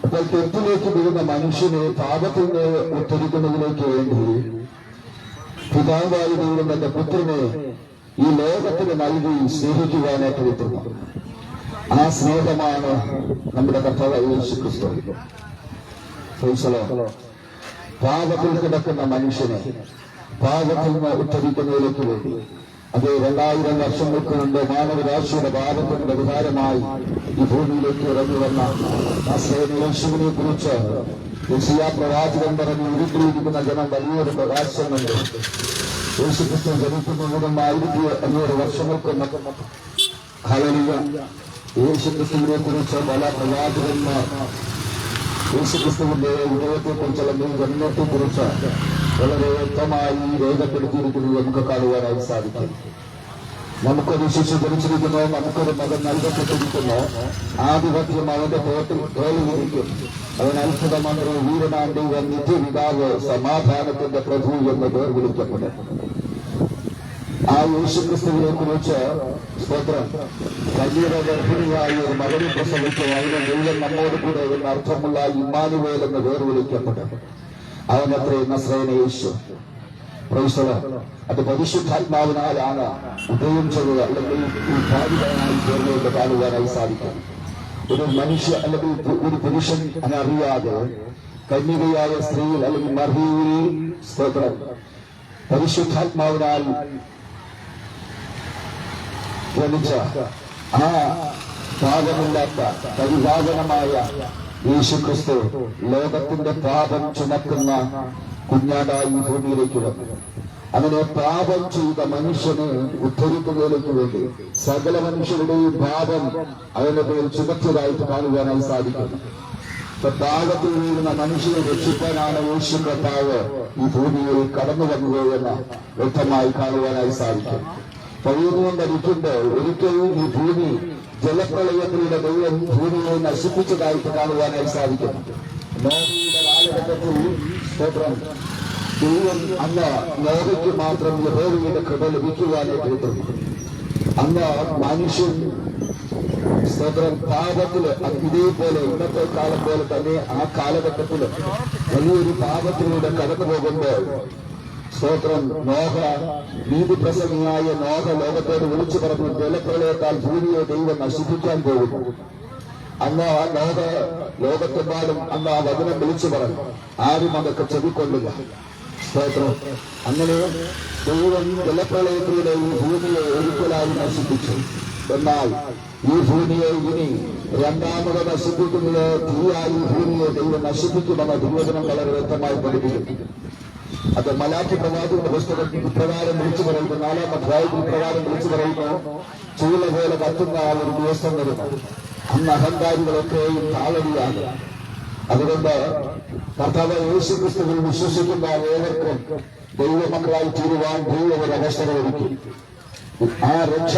അപ്പോൾ തെറ്റിലേക്ക് വീഴുന്ന മനുഷ്യനെ പാപത്തിൽ നിന്ന് ഉദ്ധരിക്കുന്നതിലേക്ക് വേണ്ടി പിതാവായി ദൈവം തന്റെ പുത്രനെ ഈ ലോകത്തിന് നൽകി സ്നേഹിക്കുവാനായിട്ട് എത്തുന്നു. ആ സ്നേഹമാണ് നമ്മുടെ കർത്താവായ യേശു ക്രിസ്തു. പാപത്തിൽ കിടക്കുന്ന മനുഷ്യനെ പാപത്തിൽ നിന്ന് ഉദ്ധരിക്കുന്നതിലേക്ക് വേണ്ടി അത് 2000 വർഷങ്ങൾക്ക് മുമ്പ് മാനവരാശിയുടെ പാപത്തിന്റെ പരിഹാരമായി ഈ ഭൂമിയിലേക്ക് ഇറങ്ങി വന്ന ആ യേശുവിനെ കുറിച്ച് യെശയ്യാ പ്രവാചകൻ പറഞ്ഞു, ഇരുട്ടിലിരിക്കുന്ന ജനം വലിയൊരു പ്രകാശം കണ്ടു. യേശുക്രിസ്തു ജനിക്കുന്നതിനും 1500 വർഷങ്ങൾക്ക് മുമ്പ് ഹല്ലേലൂയ യേശുക്രിസ്തുവിനെ കുറിച്ച് പല പ്രവാചകന്മാർ യേശുക്രിസ്തുവിന്റെ ഉദയത്തെക്കുറിച്ചുള്ള ജന്മത്തെക്കുറിച്ച് വളരെ വ്യക്തമായി രേഖപ്പെടുത്തിയിരിക്കുന്നത് നമുക്ക് കാണുവാനായി സാധിക്കും. നമുക്കൊരു ശിശു ജനിച്ചിരിക്കുന്നു, നമുക്കൊരു മകൻ നൽകപ്പെട്ടിരിക്കുന്നു. ആധിപത്യം അവന്റെ തോളിലിരിക്കും. അവൻ അത്ഭുതമന്ത്രി, വീരനാം ദൈവം, നിത്യപിതാവ്, സമാധാനത്തിന്റെ പ്രഭു എന്ന് പേർ വിളിക്കപ്പെടും. ആ യേശുക്രിസ്തുവിനെ കുറിച്ച് സ്തോത്രം കന്യക ഗർഭിണിയായി ഒരു മകനെ പ്രസവിച്ചു. അതിന് ദൈവം നമ്മോട് കൂടെ എന്ന അർത്ഥമുള്ള ഇമ്മാനുവേൽ എന്ന് പേർ വിളിക്കപ്പെടും. അവനത്രേ നസ്രയനായ യേശു. അത് പരിശുദ്ധാത്മാവിനാലാണ് ഉദയം ചെയ്തത്, അല്ലെങ്കിൽ ഉദ്ധാരിതനായി തീർന്നത് കാണുവാനായി സാധിക്കും. ഒരു മനുഷ്യ അല്ലെങ്കിൽ ഒരു പുരുഷൻ അറിയാതെ കന്യകയായ സ്ത്രീയിൽ അല്ലെങ്കിൽ മറിയയിൽ സ്തോത്രം പരിശുദ്ധാത്മാവിനാൽ ജനിച്ച ആ പാപമില്ലാത്ത പരിപാലനമായ യേശുക്രിസ്തു ലോകത്തിന്റെ പാപം ചുമക്കുന്ന കുഞ്ഞാടായി ഭൂമിയിലേക്ക് വന്നു. അങ്ങനെ പാപം ചെയ്ത മനുഷ്യനെ ഉദ്ധരിക്കുന്നതിലേക്ക് വേണ്ടി സകല മനുഷ്യരുടെയും പാപം അവന്റെ പേരിൽ ചുമത്തിയതായിട്ട് കാണുവാനായി സാധിക്കുന്നു. പാപത്തിൽ വീഴുന്ന മനുഷ്യനെ രക്ഷിക്കാനാണ് യേശു കർത്താവ് ഈ ഭൂമിയിൽ കടന്നു വന്നത് എന്ന് വ്യക്തമായി കാണുവാനായി സാധിക്കും. പഴയതുകൊണ്ടിരിക്കുമ്പോൾ ഒരിക്കലും ഈ ഭൂമി ജലപ്രളയത്തിലൂടെ ദൈവം ഭൂമിയെ നശിപ്പിച്ചതായിട്ട് കാണുവാനായി സാധിക്കും. നോഹയുടെ കാലഘട്ടത്തിൽ സ്തോത്രം ദൈവം അന്ന് നോഹയ്ക്ക് മാത്രം യഹോവയുടെ കൃപ ലഭിക്കുവാനായിട്ട് അന്ന് മനുഷ്യൻ സ്തോത്രം പാപത്തില് ഇതേപോലെ ഇന്നത്തെ കാലം പോലെ തന്നെ ആ കാലഘട്ടത്തില് വലിയൊരു പാപത്തിലൂടെ കടന്നു പോകുമ്പോൾ സ്തോത്രം നോഹ നീതിപ്രസംഗിയായ നോഹ ലോകത്തോട് വിളിച്ചു പറഞ്ഞു, ജലപ്രളയത്താൽ ഭൂമിയെ ദൈവം നശിപ്പിക്കാൻ പോകുന്നു. അന്ന് ആ ലോകത്തെമ്പാടും അന്ന് ആ വചനം വിളിച്ചു പറഞ്ഞു. ആരും അതൊക്കെ ചെവിക്കൊള്ളില്ല. സ്തോത്രം. അങ്ങനെ ദൈവം ജലപ്രളയത്തിലൂടെ ഈ ഭൂമിയെ ഒരിക്കലായി നശിപ്പിച്ചു. എന്നാൽ ഈ ഭൂമിയെ ഇനി രണ്ടാമത് നശിപ്പിക്കുന്നത് തീയായി ഭൂമിയെ ദൈവം നശിപ്പിക്കുമെന്ന തിരുവചനം വളരെ വ്യക്തമായി പഠിപ്പിക്കുന്നു. അത് മലാഖി പ്രവാചകന്റെ പുസ്തകത്തിൽ ഇപ്രകാരം വിളിച്ചു പറയുന്നു. 4-ാം അധ്യായത്തിൽ ഇപ്രകാരം വിളിച്ചു പറയുന്നു, ചൂല പോലെ കത്തുന്ന ആ ഒരു ദിവസം വരുന്നു. അന്ന് അഹങ്കാരികളൊക്കെയും താളടിയാണ്. അതുകൊണ്ട് കർത്താവ് യേശുക്രിസ്തുവിൽ വിശ്വസിക്കുന്ന ഏവർക്കും ദൈവമക്കളായി തീരുവാൻ ദൈവം ഒരു അവസരം ഒരുക്കി. ആ രക്ഷ,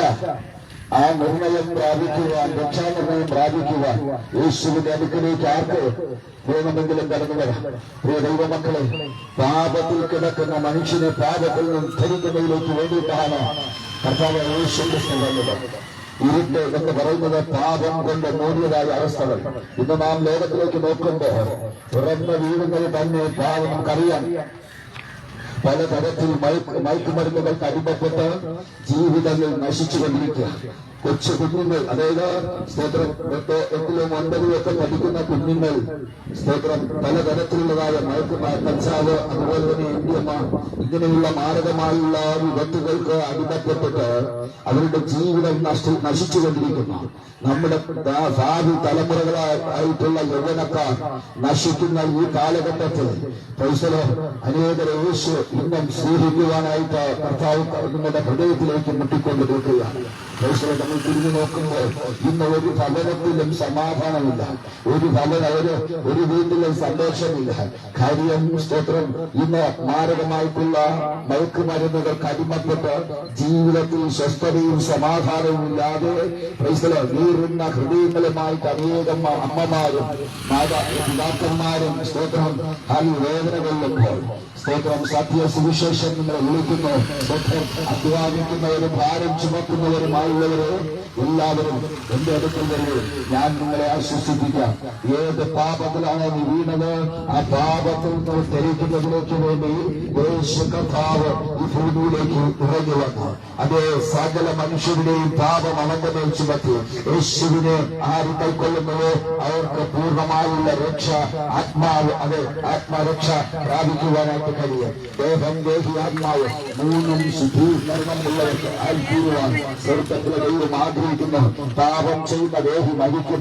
ആ നിർണയം പ്രാപിക്കുവാൻ, രക്ഷാനിർണയം പ്രാപിക്കുവാൻ യേശുവിന്റെ അടുക്കലേക്ക് ആർക്ക് വേണമെങ്കിലും കടന്നു വരാം. പ്രിയ ദൈവമക്കളെ, പാപത്തിൽ കിടക്കുന്ന മനുഷ്യനെ പാപത്തിൽ നിന്നും ധരിക്കുന്നതിലേക്ക് വേണ്ടിയിട്ടാണ് കർത്താവ് യേശുക്രിസ്തു വന്നത്. ഇരുട്ട് എന്ന് പറയുന്നത് പാപം കൊണ്ട് മൂടിയതായ അവസ്ഥകൾ. ഇന്ന് നാം ലോകത്തിലേക്ക് നോക്കുമ്പോൾ തുറന്നു വീഴുന്നത് തന്നെ പാപം നമുക്കറിയാം. പലതരത്തിൽ മയക്കുമരുന്നുകൾക്ക് അടിമപ്പെട്ട് ജീവിതങ്ങൾ നശിച്ചുകൊണ്ടിരിക്കുക. കൊച്ചു കുഞ്ഞുങ്ങൾ, അതായത് സ്തോത്രം 8-ലും 9-ലും ഒക്കെ പഠിക്കുന്ന കുഞ്ഞുങ്ങൾ സ്തോത്രം പലതരത്തിലുള്ളതായ കഞ്ചാവ്, അതുപോലെ തന്നെ ഇന്ത്യമ്മ, ഇങ്ങനെയുള്ള മാരകമായുള്ള വിപത്തുകൾക്ക് അടിമപ്പെട്ടിട്ട് അവരുടെ ജീവിതം നശിച്ചുകൊണ്ടിരിക്കുന്നു. നമ്മുടെ ഭാവി തലമുറകളായിട്ടുള്ള യൗവനക്കാർ നശിക്കുന്ന ഈ കാലഘട്ടത്തിൽ അനേകരെ യേശു ഇന്നും സ്വീകരിക്കുവാനായിട്ട് കർത്താവ് നിങ്ങളുടെ ഹൃദയത്തിലേക്ക് മുട്ടിക്കൊണ്ടിരിക്കുകയാണ്. നമ്മൾ തിരിഞ്ഞു നോക്കുമ്പോൾ ഇന്ന് ഒരു ഭവനത്തിലും സമാധാനമില്ല, ഒരു വീട്ടിലും സന്തോഷമില്ല. കാര്യം സ്തോത്രം ഇന്ന് മാരകമായിട്ടുള്ള മയക്കുമരുന്നുകൾക്ക് അടിമപ്പെട്ട് ജീവിതത്തിൽ സ്വസ്ഥതയും സമാധാനവും ഇല്ലാതെ വീറുന്ന ഹൃദയങ്ങളുമായിട്ട് അനേകം അമ്മമാരും പിതാക്കന്മാരും സ്തോത്രം വേദന കൊള്ളുമ്പോൾ സ്തോത്രം സത്യ സുവിശേഷം നിങ്ങളെ വിളിക്കുന്നു. സ്തോത്രം അധ്വാനിക്കുന്നവരും ഭാരം ചുമക്കുന്നവരുമായുള്ളവരെ എല്ലാവരും എന്റെ അടുക്കൽ വരൂ, ഞാൻ നിങ്ങളെ ആശ്വസിപ്പിക്കാം. ഏത് പാപത്തിലാണ് നീ വീണത്, ആ പാപത്തിൽ നിന്ന് തെളിക്കുന്നതിലേക്ക് വേണ്ടി യേശു കർത്താവ് ഈ ഭൂമിയിലേക്ക് ഇറങ്ങി വന്നു. അതേ സകല മനുഷ്യരുടെയും പാപം അവന്റെ മേൽ ചുമത്തി. യേശുവിനെ ആര് കൈക്കൊള്ളുന്നവോ അവർക്ക് പൂർണ്ണമായുള്ള രക്ഷ, ആത്മരക്ഷ പ്രാപിക്കുവാനായിട്ട് കഴിയും. ദേഹം, ദേഹി, ആത്മാവ് മൂന്നും ശുദ്ധീകരണമുള്ളവർക്ക് ആയിത്തീരുവാൻ സ്വർഗത്തിലെ ദൈവം ആഗ്രഹിക്കുന്നു. പറഞ്ഞിരിക്കുന്നു, പാപം ചെയ്യുന്ന ദേഹി മരിക്കും.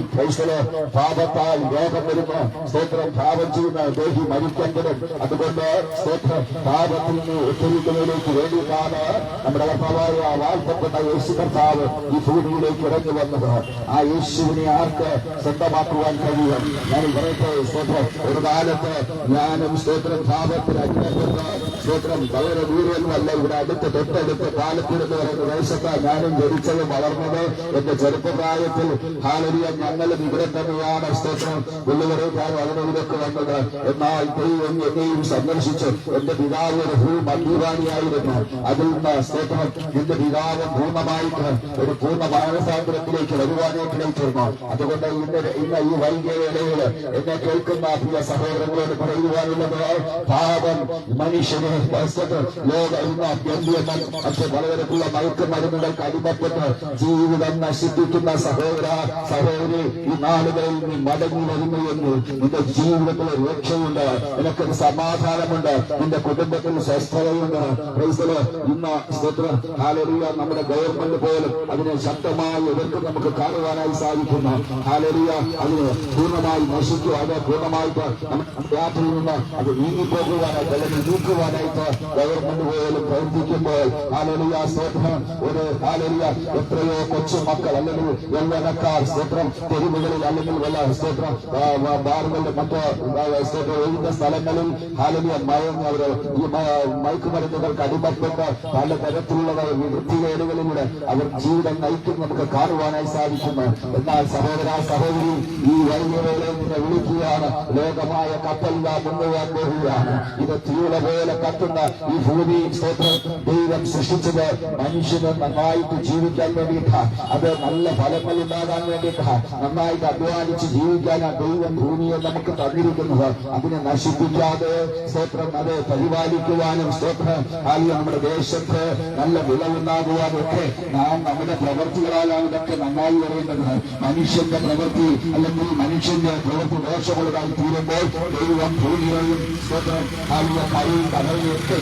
പാപത്താൽ രോഗം വരുന്നു. സ്തോത്രം. പാപം ചെയ്യുന്ന ദേഹി മരിക്കേണ്ടതും. അതുകൊണ്ട് സ്തോത്രം, പാപത്തിൽ നിന്ന് ഉത്തരിക്കുന്നതിലേക്ക് വേണ്ടിയിട്ടാണ് നമ്മുടെ കർത്താവായ വാഴ്ത്തപ്പെട്ട യേശു കർത്താവ് ഈ ഭൂമിയിലേക്ക് ഇറങ്ങി വന്നത്. ആ യേശുവിനെ ആർക്ക് സ്വന്തമാക്കുവാൻ കഴിയും? ഞാൻ പറയട്ടെ, സ്തോത്രം, ഒരു കാലത്ത് ഞാനും സ്തോത്രം പാപത്തിൽ അടിമപ്പെട്ട സ്തോത്രം വളരെ ദൂരമല്ല, ഇവിടെ അടുത്ത് തൊട്ടടുത്ത് പാലത്തിരുന്ന് പറയുന്ന ദേശത്താണ് ഞാനും ജനിച്ചത് വളർന്നത്. എന്റെ ചെറുപ്പപ്രായത്തിൽ ഹാലരിയ ഞങ്ങളും ഇവിടെ തന്നെയാണ് സ്തോത്രം വെള്ളുവരേക്കാരും അതിനൊക്കെ വന്നത്. എന്നാൽ ദൈവം എന്നെയും സന്ദർശിച്ചു. എന്റെ പിതാവ് ഒരു മദ്യപാനിയായിരുന്നു. അതിൽ നിന്ന് സ്തോത്രം എന്റെ പിതാവ് പൂർണ്ണമായിട്ട് ഒരു പൂർണ്ണ മാനസാന്തരത്തിലേക്ക് വരുവാനായിട്ടിരുന്നു. അതുകൊണ്ട് ഇന്ന് ഈ വൈകിയ വേളയിൽ എന്നെ കേൾക്കുന്ന പ്രിയ സഹോദരങ്ങളോട് പറയുവാനുള്ളത്, പാപം മനുഷ്യനെ ലോക ഇന്ന് ഗംഭീരൻ പക്ഷെ പലതരത്തിലുള്ള മയക്കുമരുന്നുകൾക്ക് അടിമപ്പെട്ട് ജീവിതം നശിപ്പിക്കുന്ന സഹോദര സഹോദരി, ഈ നാളുകളിൽ നീ മടങ്ങി വരുന്നു എന്ന് നിന്റെ ജീവിതത്തിൽ രക്ഷയുണ്ട്, നിനക്കൊരു സമാധാനമുണ്ട്, നിന്റെ കുടുംബത്തിൽ സ്വസ്ഥതയുണ്ട്. ഇന്ന് സ്തോത്രം ഹാലരിയ നമ്മുടെ ഗവൺമെന്റ് പോലും അതിനെ ശക്തമായി എതിർത്ത് നമുക്ക് കാണുവാനായി സാധിക്കുന്നു. ഹാലരിയ അതിന് പൂർണ്ണമായി നശിക്കുക, അത് പൂർണ്ണമായിട്ട് രാത്രിയിൽ നിന്ന് അത് നീങ്ങിപ്പോകുവാനായിട്ട് അല്ലെങ്കിൽ നീക്കുവാനായിട്ട് ഗവൺമെന്റ് പോലും പ്രവർത്തിക്കുമ്പോൾ ഹാലരിയ സ്തോത്രം ഒരു ഹാലരിയ എത്രയോ കൊച്ചുമക്കൾ അല്ലെങ്കിൽ യൗവനക്കാർ സ്തോത്രം തെരുവുകളിൽ അല്ലെങ്കിൽ വല്ല സ്തോത്രം ബാറുകളിൽ മറ്റോ സ്തോത്രം ഒഴിഞ്ഞ സ്ഥലങ്ങളിൽ ഹാലരിയ ഈ മയക്കുമരുന്നുകൾക്ക് അടിമപ്പെട്ട് പല തരത്തിലുള്ള വൃത്തികേടുകളിലൂടെ അവർ ജീവിതം നയിക്കും നമുക്ക് കാണുവാനായി സാധിക്കുന്നു. എന്നാൽ സഹോദര സഹോദരി, ഈ വൈകിയവേളയിൽ നിന്നെ വിളിക്കുകയാണ്. ലോകമായ കപ്പലില്ല മുങ്ങുവാൻ പോവുകയാണ്. ഇത് തീവ്ര പോലെ കത്തുന്ന ഈ ഭൂമി സ്തോത്രം ദൈവം സൃഷ്ടിച്ചത് മനുഷ്യന് നന്നായിട്ട് ജീവിക്കാൻ വേണ്ടിയിട്ടാണ്. അത് നല്ല ഫലങ്ങൾ ഉണ്ടാകാൻ വേണ്ടിയിട്ടാണ്. നന്നായിട്ട് അധ്വാനിച്ച് ജീവിക്കാനാണ് ദൈവം ഭൂമിയെ നമുക്ക് തന്നിരിക്കുന്നത്. അതിനെ നശിപ്പിക്കാതെ സ്തോത്രം അത് പരിപാലിക്കുവാനും സ്തോത്രം നമ്മുടെ ദേശത്ത് നല്ല വിളവുണ്ടാകുവാനും ഒക്കെ നാം നമ്മുടെ പ്രവൃത്തികളാലാണ് ഇതൊക്കെ നന്നായി വരേണ്ടത്. മനുഷ്യന്റെ പ്രവൃത്തി അല്ലെങ്കിൽ മനുഷ്യന്റെ പ്രവൃത്തി ദോഷമുള്ളതായി തീരുമ്പോൾ ദൈവം ഭൂമിയെയും സ്തോത്രം കരയും കടലിലും ഒക്കെ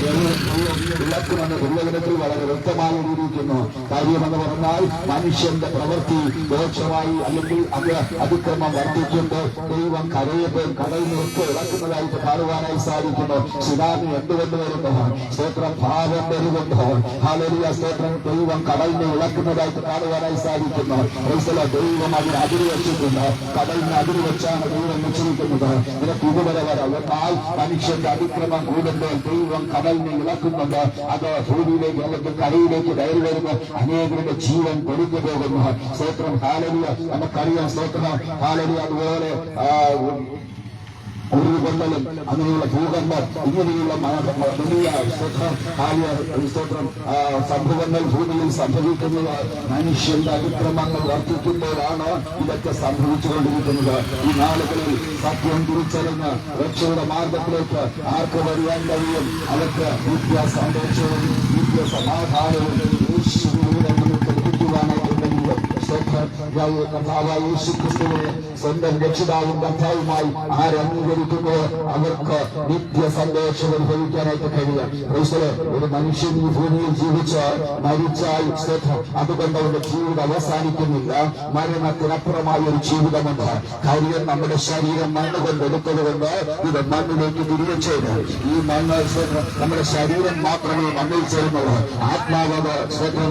ഇളക്കുമെന്ന് ദൈവത്തിൽ വളരെ വ്യക്തമായി എഴുതിയിരിക്കുന്നു. കാര്യമെന്ന് പറഞ്ഞാൽ മനുഷ്യന്റെ പ്രവൃത്തി ദോഷമായി അല്ലെങ്കിൽ അത് അതിക്രമം വർദ്ധിക്കുമ്പോൾ ദൈവം കരയപ്പോൾ കടലിനൊക്കെ ഇളക്കുന്നതായിട്ട് കാണുവാനായി സാധിക്കുന്നു. സുനാമി എന്തുകൊണ്ട് വരുന്നു? സ്തോത്രം പാപം വരുന്നുണ്ട്. ഹാലരിയ സ്തോത്രം ദൈവം കടലിനെ ഇളക്കുന്നതായിട്ട് കാണുവാനായി സാധിക്കുന്നു. ദൈവം അതിന് അതിര് വെച്ചിട്ടുണ്ട്. കടലിന് അതിര് വെച്ചാണ് ദൈവം വെച്ചിരിക്കുന്നത്. നിനക്ക് ഇതുവരെ വരാം. എന്നാൽ മനുഷ്യന്റെ അതിക്രമം കൂടുമ്പോൾ ദൈവം കടലിനെ ഇളക്കുന്നുണ്ട്. അത് ഭൂമിയിലേക്ക് അല്ലെങ്കിൽ കരയിലേക്ക് കയറി വരുന്നു. അനേകരുടെ ജീവൻ പൊടിഞ്ഞു പോകുന്നു. സ്തോത്രം ഹാലരിയ നമുക്കറിയാം. സ്തോത്രം ഹാലരിയ അതുപോലെ ഉരുൾകൊള്ളലും അങ്ങനെയുള്ള ഭൂകമ്പം ഇങ്ങനെയുള്ള വലിയ സ്തോത്രം സംഭവങ്ങൾ ഭൂമിയിൽ സംഭവിക്കുന്നത് മനുഷ്യന്റെ അതിക്രമങ്ങൾ വർദ്ധിക്കുമ്പോഴാണ് ഇതൊക്കെ സംഭവിച്ചുകൊണ്ടിരിക്കുന്നത്. ഈ നാളുകളിൽ സത്യം തിരിച്ചറിഞ്ഞ് രക്ഷയുടെ മാർഗത്തിലേക്ക് ആർക്ക് വരുവാൻ കഴിയും? അവർക്ക് നിത്യസന്തോഷവും നിത്യസമാധാനവും യേശുവിലൂടെ നമുക്ക് ലഭിക്കുവാനായിട്ടുണ്ടെങ്കിൽ യേശുക്രിസ്തുവിനെ സ്വന്തം രക്ഷിതാവും കർത്താവുമായി ആരംഗീകരിക്കുമ്പോൾ അവർക്ക് നിത്യ സന്തോഷം അനുഭവിക്കാനായിട്ട് കഴിയും. ഒരു മനുഷ്യൻ ഈ ഭൂമിയിൽ ജീവിച്ച് മരിച്ചാൽ അതുകൊണ്ട് അവരുടെ ജീവിതം അവസാനിക്കുന്നില്ല. മരണത്തിനപ്പുറമായ ഒരു ജീവിതമുണ്ട്. കാര്യം നമ്മുടെ ശരീരം മണ്ണ് കൊണ്ട് എടുത്തതുകൊണ്ട് ഇത് മണ്ണിലേക്ക് തിരികെ ചെയ്ത് ഈ മണ്ണ് നമ്മുടെ ശരീരം മാത്രമേ മണ്ണിൽ ചേരുന്നുള്ളൂ. ആത്മാവ്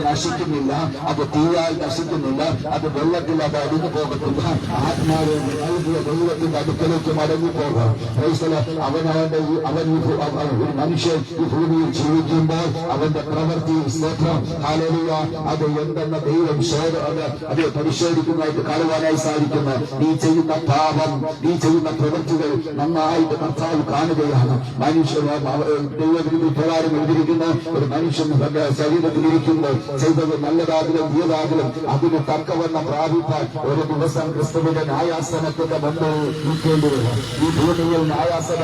നശിക്കുന്നില്ല, അത് തീയാൽ നശിക്കുന്നില്ല, അത് വെള്ളത്തിൽ അത് അടിഞ്ഞു പോകത്തില്ല. ആത്മാവ് നൽകിയ ദൈവത്തിന്റെ അടുക്കലേക്ക് മടങ്ങിപ്പോകും. ഒരു മനുഷ്യൻ ഈ ഭൂമിയിൽ ജീവിക്കുമ്പോൾ അവന്റെ പ്രവൃത്തി ഹാലരിയ അത് എന്തെന്ന ദൈവം അത് പരിശോധിക്കുന്നതായിട്ട് കാണുവാനായി സാധിക്കുന്നു. നീ ചെയ്യുന്ന പാപം, നീ ചെയ്യുന്ന പ്രവൃത്തികൾ നന്നായിട്ട് കർത്താവ് കാണുകയാണ്. മനുഷ്യൻ ദൈവത്തിന്റെ പ്രകാരം എഴുതിയിരിക്കുന്ന ഒരു മനുഷ്യൻ തന്റെ ശരീരത്തിലിരിക്കുമ്പോൾ ചെയ്തത് നല്ലതാകിലും തീയതാകിലും അതിന് തക്കവണ്ണം പ്രാപിപ്പാൻ ഒരു ദിവസം ക്രിസ്തുവിന്റെ ന്യായാസനത്തിന്റെ മുമ്പിൽ നിൽക്കേണ്ടി വരും. ഈ ഭൂമിയിൽ ന്യായാസന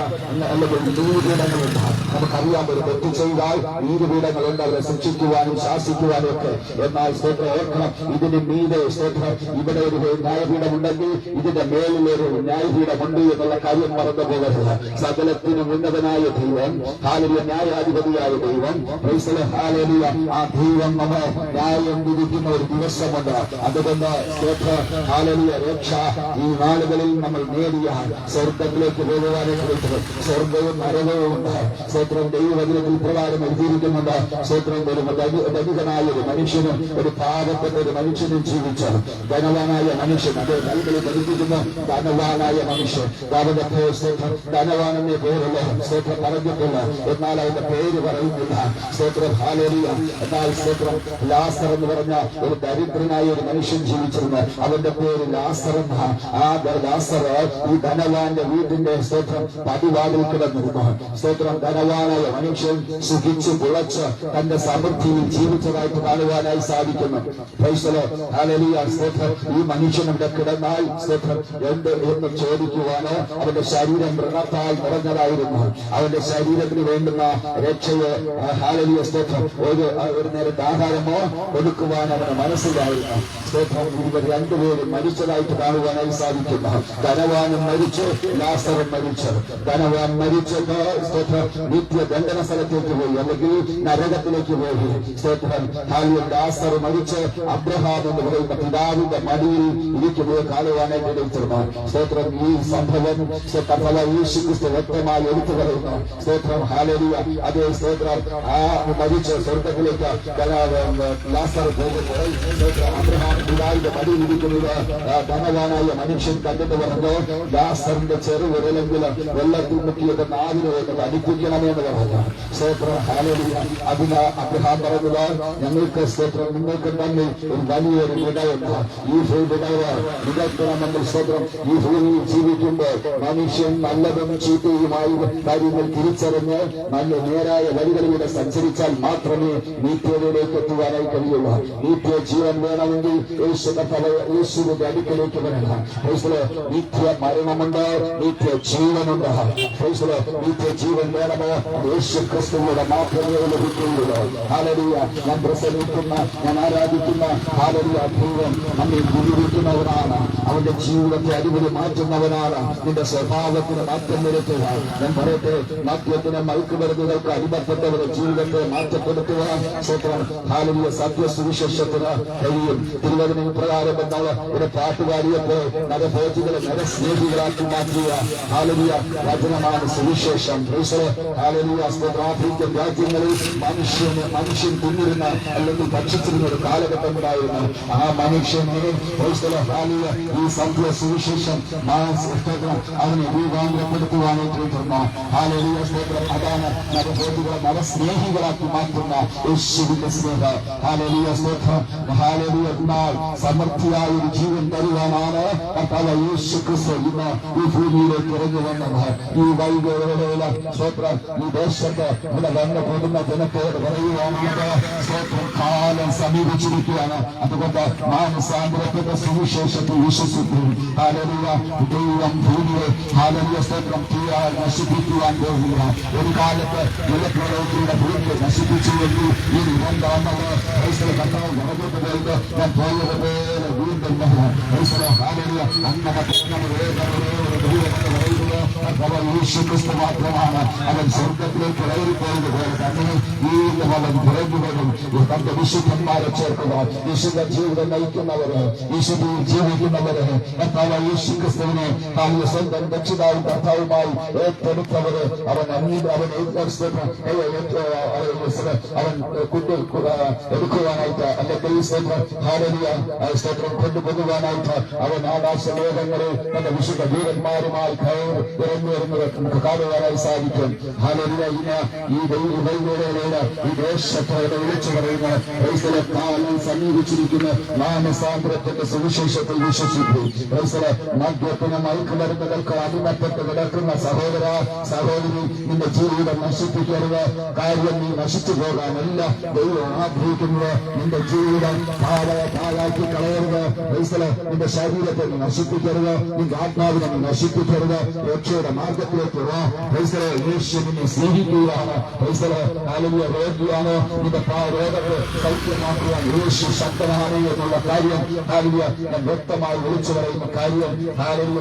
അല്ലെങ്കിൽ നീതിപീഠങ്ങളുണ്ട്. നമുക്കറിയാം, ഒരു തെറ്റ് ചെയ്താൽ നീതിപീഠങ്ങളുണ്ട്, അവരെ ശിക്ഷിക്കുവാനും ശാസിക്കുവാനും ഒക്കെ. എന്നാൽ സ്തോത്രം ഓർക്കണം, ഇതിന് മീതെ സ്തോത്രം ഇവിടെ ഒരു ന്യായപീഠമുണ്ടെങ്കിൽ ഇതിന്റെ മേലിലൊരു ന്യായപീഠമുണ്ട് എന്നുള്ള കാര്യം മറന്നു പോകരുത്. സകലത്തിനും ഉന്നതനായ ദൈവം, ഹാലലിയ ന്യായാധിപതിയായ ദൈവം, ഹാലലിയ ആ ദൈവം നമ്മെ ന്യായം വിധിക്കുന്ന ഒരു ദിവസമുണ്ട്. അതുകൊണ്ട് സ്തോത്രം ഹാലലിയ രക്ഷ ഈ നാളുകളിൽ നമ്മൾ നേടിയ സ്വർഗത്തിലേക്ക് പോകുവാനായിട്ട് സ്വർഗവും നരകവും ഉണ്ട്. സ്തോത്രം ദൈവവചനത്തിൽ പ്രകാരം എഴുതിയിരിക്കുന്നുണ്ട്. സ്തോത്രം ഒരു ധനികനായ ഒരു മനുഷ്യനും ഒരു പാവപ്പെട്ട ഒരു മനുഷ്യനും ജീവിച്ചു. ധനവാനായ മനുഷ്യൻ, അത് ബൈബിളിൽ പഠിപ്പിക്കുന്നു. ധനവാനായ മനുഷ്യൻ, അവന്റെ ധനവാനെന്ന പേരുള്ള സ്തോത്രം പറഞ്ഞിട്ടില്ല, എന്നാൽ അവന്റെ പേര് പറയുന്നില്ല. സ്തോത്രം ഹാലേലിയ. എന്നാൽ സ്തോത്രം ലാസർ എന്ന് പറഞ്ഞ ഒരു ദരിദ്രനായ ഒരു മനുഷ്യൻ ജീവിച്ചിരുന്നു. അവന്റെ പേര് ലാസർ എന്ന. ആ ലാസർ ഈ ധനവാന്റെ വീട്ടിന്റെ സ്തോത്രം പടിവാതിൽ കിടന്നിരുന്നു. സ്തോത്രം ധനവാനായ മനുഷ്യൻ സുഖിച്ച് പുളച്ച് തന്റെ സമൃദ്ധിയിൽ ജീവിച്ചതായിട്ട് കാണുവാനായി സാധിക്കുന്നു. ഹാലേലിയ. സ്തോത്രം ഈ മനുഷ്യൻ ഇവിടെ കിടന്നാൽ സ്തോത്രം എന്ത് എന്ന് ചോദിക്കുവാനോ, അവന്റെ ശരീരം വ്രണത്താൽ നിറഞ്ഞതായിരുന്നു. അവന്റെ ശരീരത്തിന് വേണ്ടുന്ന രക്ഷയെ ഹാലേലിയ സ്തോത്രം ഒരു നേരത്തെ ആഹാരമോ കൊടുക്കുവാൻ അവന് മനസ്സിലായിരുന്നു. സ്തോത്രം ഇവർ രണ്ടുപേരും മരിച്ചതായിട്ട് കാണുവാനായി സാധിക്കുന്നു. ധനവാനും മരിച്ചു, ലാസറും മരിച്ചു. ധനവാൻ മരിച്ചത് സ്തോത്രം നിത്യദണ്ഡന സ്ഥലത്തേക്ക് പോയി, അല്ലെങ്കിൽ നരകത്തിലേക്ക് പോയി. സ്തോത്രം ഹാലിയ. ലാസർ മരിച്ച് അബ്രഹാം എന്ന് പറയുന്ന പിതാവിന്റെ മടിയിൽ ഇരിക്കുന്നത് കാണുവാനായിട്ട് ഇടയിച്ചിരുന്നു. സ്തോത്രം ഈ സംഭവം യേശുക്രിസ്തു വ്യക്തമായി എടുത്തു പറയുന്നു. സ്തോത്രം ഹാലേലിയ. അതേ സ്തോത്രം ആ മരിച്ച സ്വർഗത്തിലേക്ക് ലാസർ പോകുമ്പോൾ സ്തോത്രം അബ്രഹാം പിതാവിന്റെ മടിയിൽ ഇരിക്കുന്നത് ധനവാനായ മനുഷ്യൻ കണ്ടിട്ട് പറഞ്ഞു, ലാസറിന്റെ ചെറുവിരലെങ്കിലും വെള്ളത്തിൽ മുക്കിയത് നാവിന് വേണ്ടത് അടിപ്പിക്കണമെന്ന് പറഞ്ഞു. സ്തോത്രം ഹാലേലിയ. അതിന് അബ്രഹാം പറഞ്ഞത്, ഞങ്ങൾക്ക് സ്തോത്രം നിങ്ങൾക്ക് തന്നെ ഒരു വലിയൊരു വിടവുണ്ട്. ഈ വിടവ് നികത്തണമെങ്കിൽ സ്തോത്രം ഈ ഭൂമിയിൽ ജീവിക്കുമ്പോൾ മനുഷ്യൻ നല്ലതും ചീത്തയുമായി കാര്യങ്ങൾ തിരിച്ചറിഞ്ഞ് നല്ല നേരായ വഴികളിലൂടെ സഞ്ചരിച്ചാൽ മാത്രമേ നിത്യതയിലേക്ക് എത്തുവാനായി കഴിയുള്ളൂ. നിത്യ ജീവൻ വേണമെങ്കിൽ യേശുവിന്റെ അടുക്കലേക്ക് വരണം. നിത്യ മരണമുണ്ട്, നിത്യ ജീവനുണ്ട്. നിത്യ ജീവൻ വേണമോ യേശു ക്രിസ്തുവിലൂടെ മാത്രമേ ലഭിക്കുകയുള്ളൂ. ഹാലേലിയ. ഞാൻ പ്രസംഗിക്കുന്ന, ഞാൻ ആരാധിക്കുന്ന ഹാലേലിയ ദൈവം നമ്മെ ജീവിക്കുന്നവനാണ്. അവന്റെ ജീവിതത്തെ അടിപൊളി മാറ്റുന്നവനാണ്. നിന്റെ സ്വഭാവത്തിന് മാറ്റം വരുത്തുക. ഞാൻ പറയട്ടെ, മദ്യത്തിന് മയക്കുമരുന്നുകൾക്ക് അടിമപ്പെട്ടവരുടെ ജീവിതത്തെ മാറ്റപ്പെടുത്തുക സ്വത്രം ഹാലേലിയ സത്യസുവിശേഷത്തിന് കഴിയും. തിരുവചന പ്രകാരം എന്നുള്ള ഒരു പാട്ടുപാടിയപ്പോൾ നരഭോജികളെ നരസ്നേഹികളാക്കി മാറ്റിയ ഹാലേലിയ വചനമാണ് സുവിശേഷം. ഹാലേലിയ. ആഫ്രിക്കൻ രാജ്യങ്ങളിൽ മനുഷ്യൻ തിന്നിരുന്ന അല്ലെങ്കിൽ ഭക്ഷിച്ചിരുന്ന ഒരു കാലഘട്ടം ഉണ്ടായിരുന്നു. ആ മനുഷ്യനെ ഹാലേലിയ ഈ സത്യ സുവിശേഷം അവനെ രൂപാന്തരപ്പെടുത്തുവാനായിട്ട് തീർന്നു. ഹാലേലിയ സ്തോത്രം. അതാണ് നരഭോജികളെ നരസ്നേഹികളാക്കി മാറ്റുന്ന യേശുവിന്റെ സ്നേഹം. ഹാലേലിയ സ്തോത്രം. ഹാലേലിയ. എന്നാൽ സമൃദ്ധിയായ ഒരു ജീവൻ തരുവാനാണ് കർത്താവ് യേശു ക്രിസ്തു ഇന്ന് ഈ ഭൂമിയിലേക്ക് ഇറങ്ങി വന്നത്. ഈ വൈകിയുള്ള സ്തോത്രം ഈ ദേശത്ത് ഇവിടെ വന്നു പോകുന്ന ജനത്തോട് പറയുവാനാണ് സ്തോത്രം കാലം സമീപിച്ചിരിക്കുകയാണ്. അതുകൊണ്ട് മാനസാന്തരത്തിന്റെ സുവിശേഷത്തിൽ വിശ്വസിക്കും. ഹാലേലിയ. ദൈവം ഭൂമിയെ ഹാലേലിയ സ്തോത്രം തീരാൻ നശിപ്പിക്കുവാൻ പോകുക. ഒരു കാലത്ത് ജലപ്രളയത്തിലൂടെ ഭൂമിയെ നശിപ്പിച്ചുവെങ്കിൽ ഈ രണ്ടാമത് കർത്താവ് നടന്നിട്ട് പോയിട്ട് ഞാൻ പോയതുപോലെ വീണ്ടും ഹാലേലിയ. അങ്ങനെ യേശുക്രിസ്തു മാത്രമാണ്. അവൻ സ്വർഗത്തിലേക്ക് കയറിപ്പോയത് പോലെ തന്നെ വീണ്ടും അവൻ പുറകു വരും. തന്റെ വിശുദ്ധന്മാരെ ചേർക്കുക. വിശുദ്ധ ജീവിതം നയിക്കുന്നവര്, വിശുദ്ധിയിൽ ജീവിക്കുന്നവര്, കർത്താവ് യേശുക്രിസ്തുവിനെ സ്വന്തം രക്ഷിതാവും കർത്താവുമായി ഏറ്റെടുത്തവര് അവൻ എടുക്കുവാനായിട്ട് അല്ലെങ്കിൽ ഹാലേലിയ സ്തോത്രം കൊണ്ടുപോകുവാനായിട്ട് അവൻ ആകാശമേഘങ്ങളിൽ തന്റെ വിശുദ്ധ വീരന്മാരുമായി ഇറങ്ങി വരുന്നത് നമുക്ക് കാണുവാനായി സാധിക്കും. ഹാലേലിയ. ഇന്ന് ഈ ദൈവവേളയിലാണ് ഈ ദേശത്തോടെ വിളിച്ചു പറയുന്നത് കാലം സമീപിച്ചിരിക്കുന്ന മാനസാന്തരത്തിന്റെ സുവിശേഷത്തിൽ വിശ്വസിച്ചു. മദ്യത്തിന് മയക്കുമരുന്നുകൾക്ക് അടിമപ്പെട്ട് കിടക്കുന്ന സഹോദര സഹോദരി, നിന്റെ ജീവിതം നശിപ്പിക്കരുത്. കാര്യം നീ നശിച്ചു പോകാനല്ല ദൈവം ആഗ്രഹിക്കുന്നത്. നിന്റെ ജീവിതം പാഴാക്കി കളയരുത്. നിന്റെ ശരീരത്തെ നീ നശിപ്പിക്കരുത്. നിന്റെ ആത്മാവിനെ നീ നശിപ്പിക്കരുത്. രക്ഷയുടെ മാർഗത്തിലേക്ക് വാ. യേശുവിനെ സ്നേഹിക്കുകയാണ്. രോഗിയാണ്. നിന്റെ രോഗത്തെ സൗഖ്യമാക്കുവാൻ യേശു ശക്തനാണ് എന്നുള്ള കാര്യം ഞാൻ വ്യക്തമായി വിളിച്ചു പറയുന്ന കാര്യം.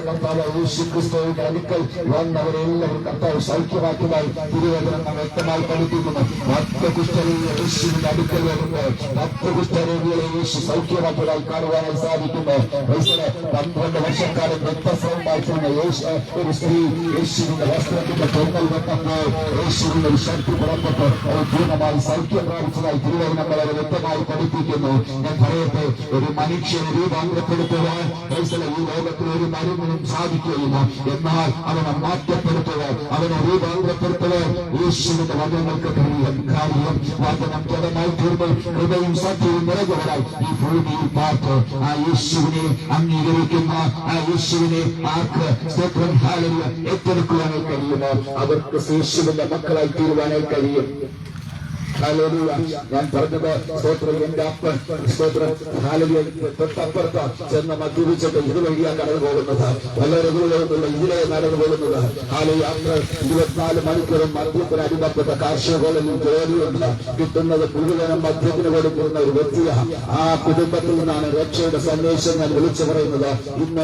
കർത്താവ് യേശു ക്രിസ്തുവിന്റെ അടുക്കൽ വന്നവരെല്ലാവരും കർത്താവ് സൗഖ്യമാക്കിയതായി തിരുവചനം വ്യക്തമായി പഠിപ്പിക്കുന്നു. രക്തകുഷ്ഠരോഗികൾ യേശുവിന്റെ അടുക്കൽ വരുമ്പോൾ രക്തകുഷ്ഠരോഗികളെ യേശു സൗഖ്യമാക്കിയതായി കാണുവാനായി സാധിക്കുന്നു. 12 വർഷക്കാലം രക്തസ്രവമായിട്ടുള്ള ഒരു സ്ത്രീ യേശുവിന്റെ വസ്ത്രത്തിന്റെ തൊങ്ങൽ വെട്ടപ്പോൾ യേശുവിന്റെ ശക്തി പുറപ്പെട്ട് പൂർണ്ണമായി സൗഖ്യം പ്രാപിച്ചതായി തിരുവചനം വളരെ വ്യക്തമായി പഠിപ്പിക്കുന്നു. ഞാൻ പറയട്ടെ, ഒരു മനുഷ്യനെ രൂപാന്തരപ്പെടുത്തുവാൻ ഈ ലോകത്തിൽ ഒരു മരുന്നിനും സാധിക്കുകയില്ല. എന്നാൽ അവനെ മാറ്റപ്പെടുത്തുവാൻ, അവനെ രൂപാന്തരപ്പെടുത്തുവാൻ യേശുവിന്റെ വചനങ്ങൾക്ക് കഴിയും. കാര്യം വചനം ജലമായി തീർന്നു ഹൃദയം സത്യവും നിറഞ്ഞവരായി ഈ ഭൂമിയിൽ പാർത്ത് ആ യേശുവിനെ അംഗീകരിക്കുന്ന ആ യേശുവിനെ ആർക്ക് സ്തോത്രം ഹല്ലേലൂയ ഏറ്റെടുക്കുവാനായി കഴിയുമോ അവർക്ക് യേശുവിന്റെ മക്കളായി തീരുവാനായി കഴിയും. ഞാൻ പറഞ്ഞത് സ്തോത്രം എന്റെ അപ്പൻ സ്തോത്രം ഹാലലിയ തൊട്ടപ്പുറത്ത് ചെന്ന് മദ്യപിച്ചിട്ട് ഇതുവഴിയാണ് കടന്നു പോകുന്നത്. വല്ലവരുകളുള്ള ഇതിലെ നടന്നു പോകുന്നത്. യാത്ര 24 മണിക്കൂറും മദ്യത്തിന് അടിമപ്പെട്ട കാർഷിക കോളേജിൽ ജോലിയുണ്ട്. കിട്ടുന്നത് മുഴുവനും മദ്യത്തിന് കൊടുക്കുന്ന ഒരു വ്യക്തിയാണ്. ആ കുടുംബത്തിൽ നിന്നാണ് രക്ഷയുടെ സന്ദേശം ഞാൻ വിളിച്ചു പറയുന്നത്. ഇന്ന്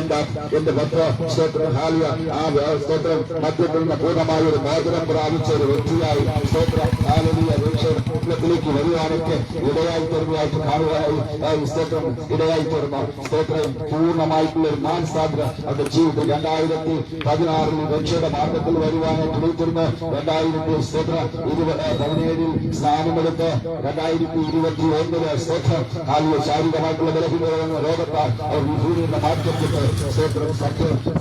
എന്റെ പത്ര സ്തോത്രം ഹാലിയ ആ സ്തോത്രം മദ്യത്തിൽ നിന്ന് പൂർണ്ണമായ ഒരു മോചനം പ്രാപിച്ച ഒരു വ്യക്തിയായി സ്തോത്രം ഹാലലിയ രക്ഷയുടെ ത്തിലേക്ക് വരുവാനൊക്കെ ഇടയായി തീർന്നതായിട്ട് കാണുവാനായി സ്തോത്രം ഇടയായി തീർന്നു. സ്തോത്രം പൂർണ്ണമായിട്ടുള്ള ഒരു മാനസാന്തരം അവരുടെ ജീവിതത്തിൽ 2016 രക്ഷയുടെ മാർഗത്തിൽ വരുവാനായിട്ട് വിളിച്ചിരുന്നു. 2017 സ്നാനമെടുത്ത് 2021 സ്തോത്രം ആദ്യ ശാരീരികമായിട്ടുള്ള ബലഹീനത രോഗത്താൽ അവർ ഭൂമിയുടെ മാറ്റപ്പെട്ട് സ്തോത്രം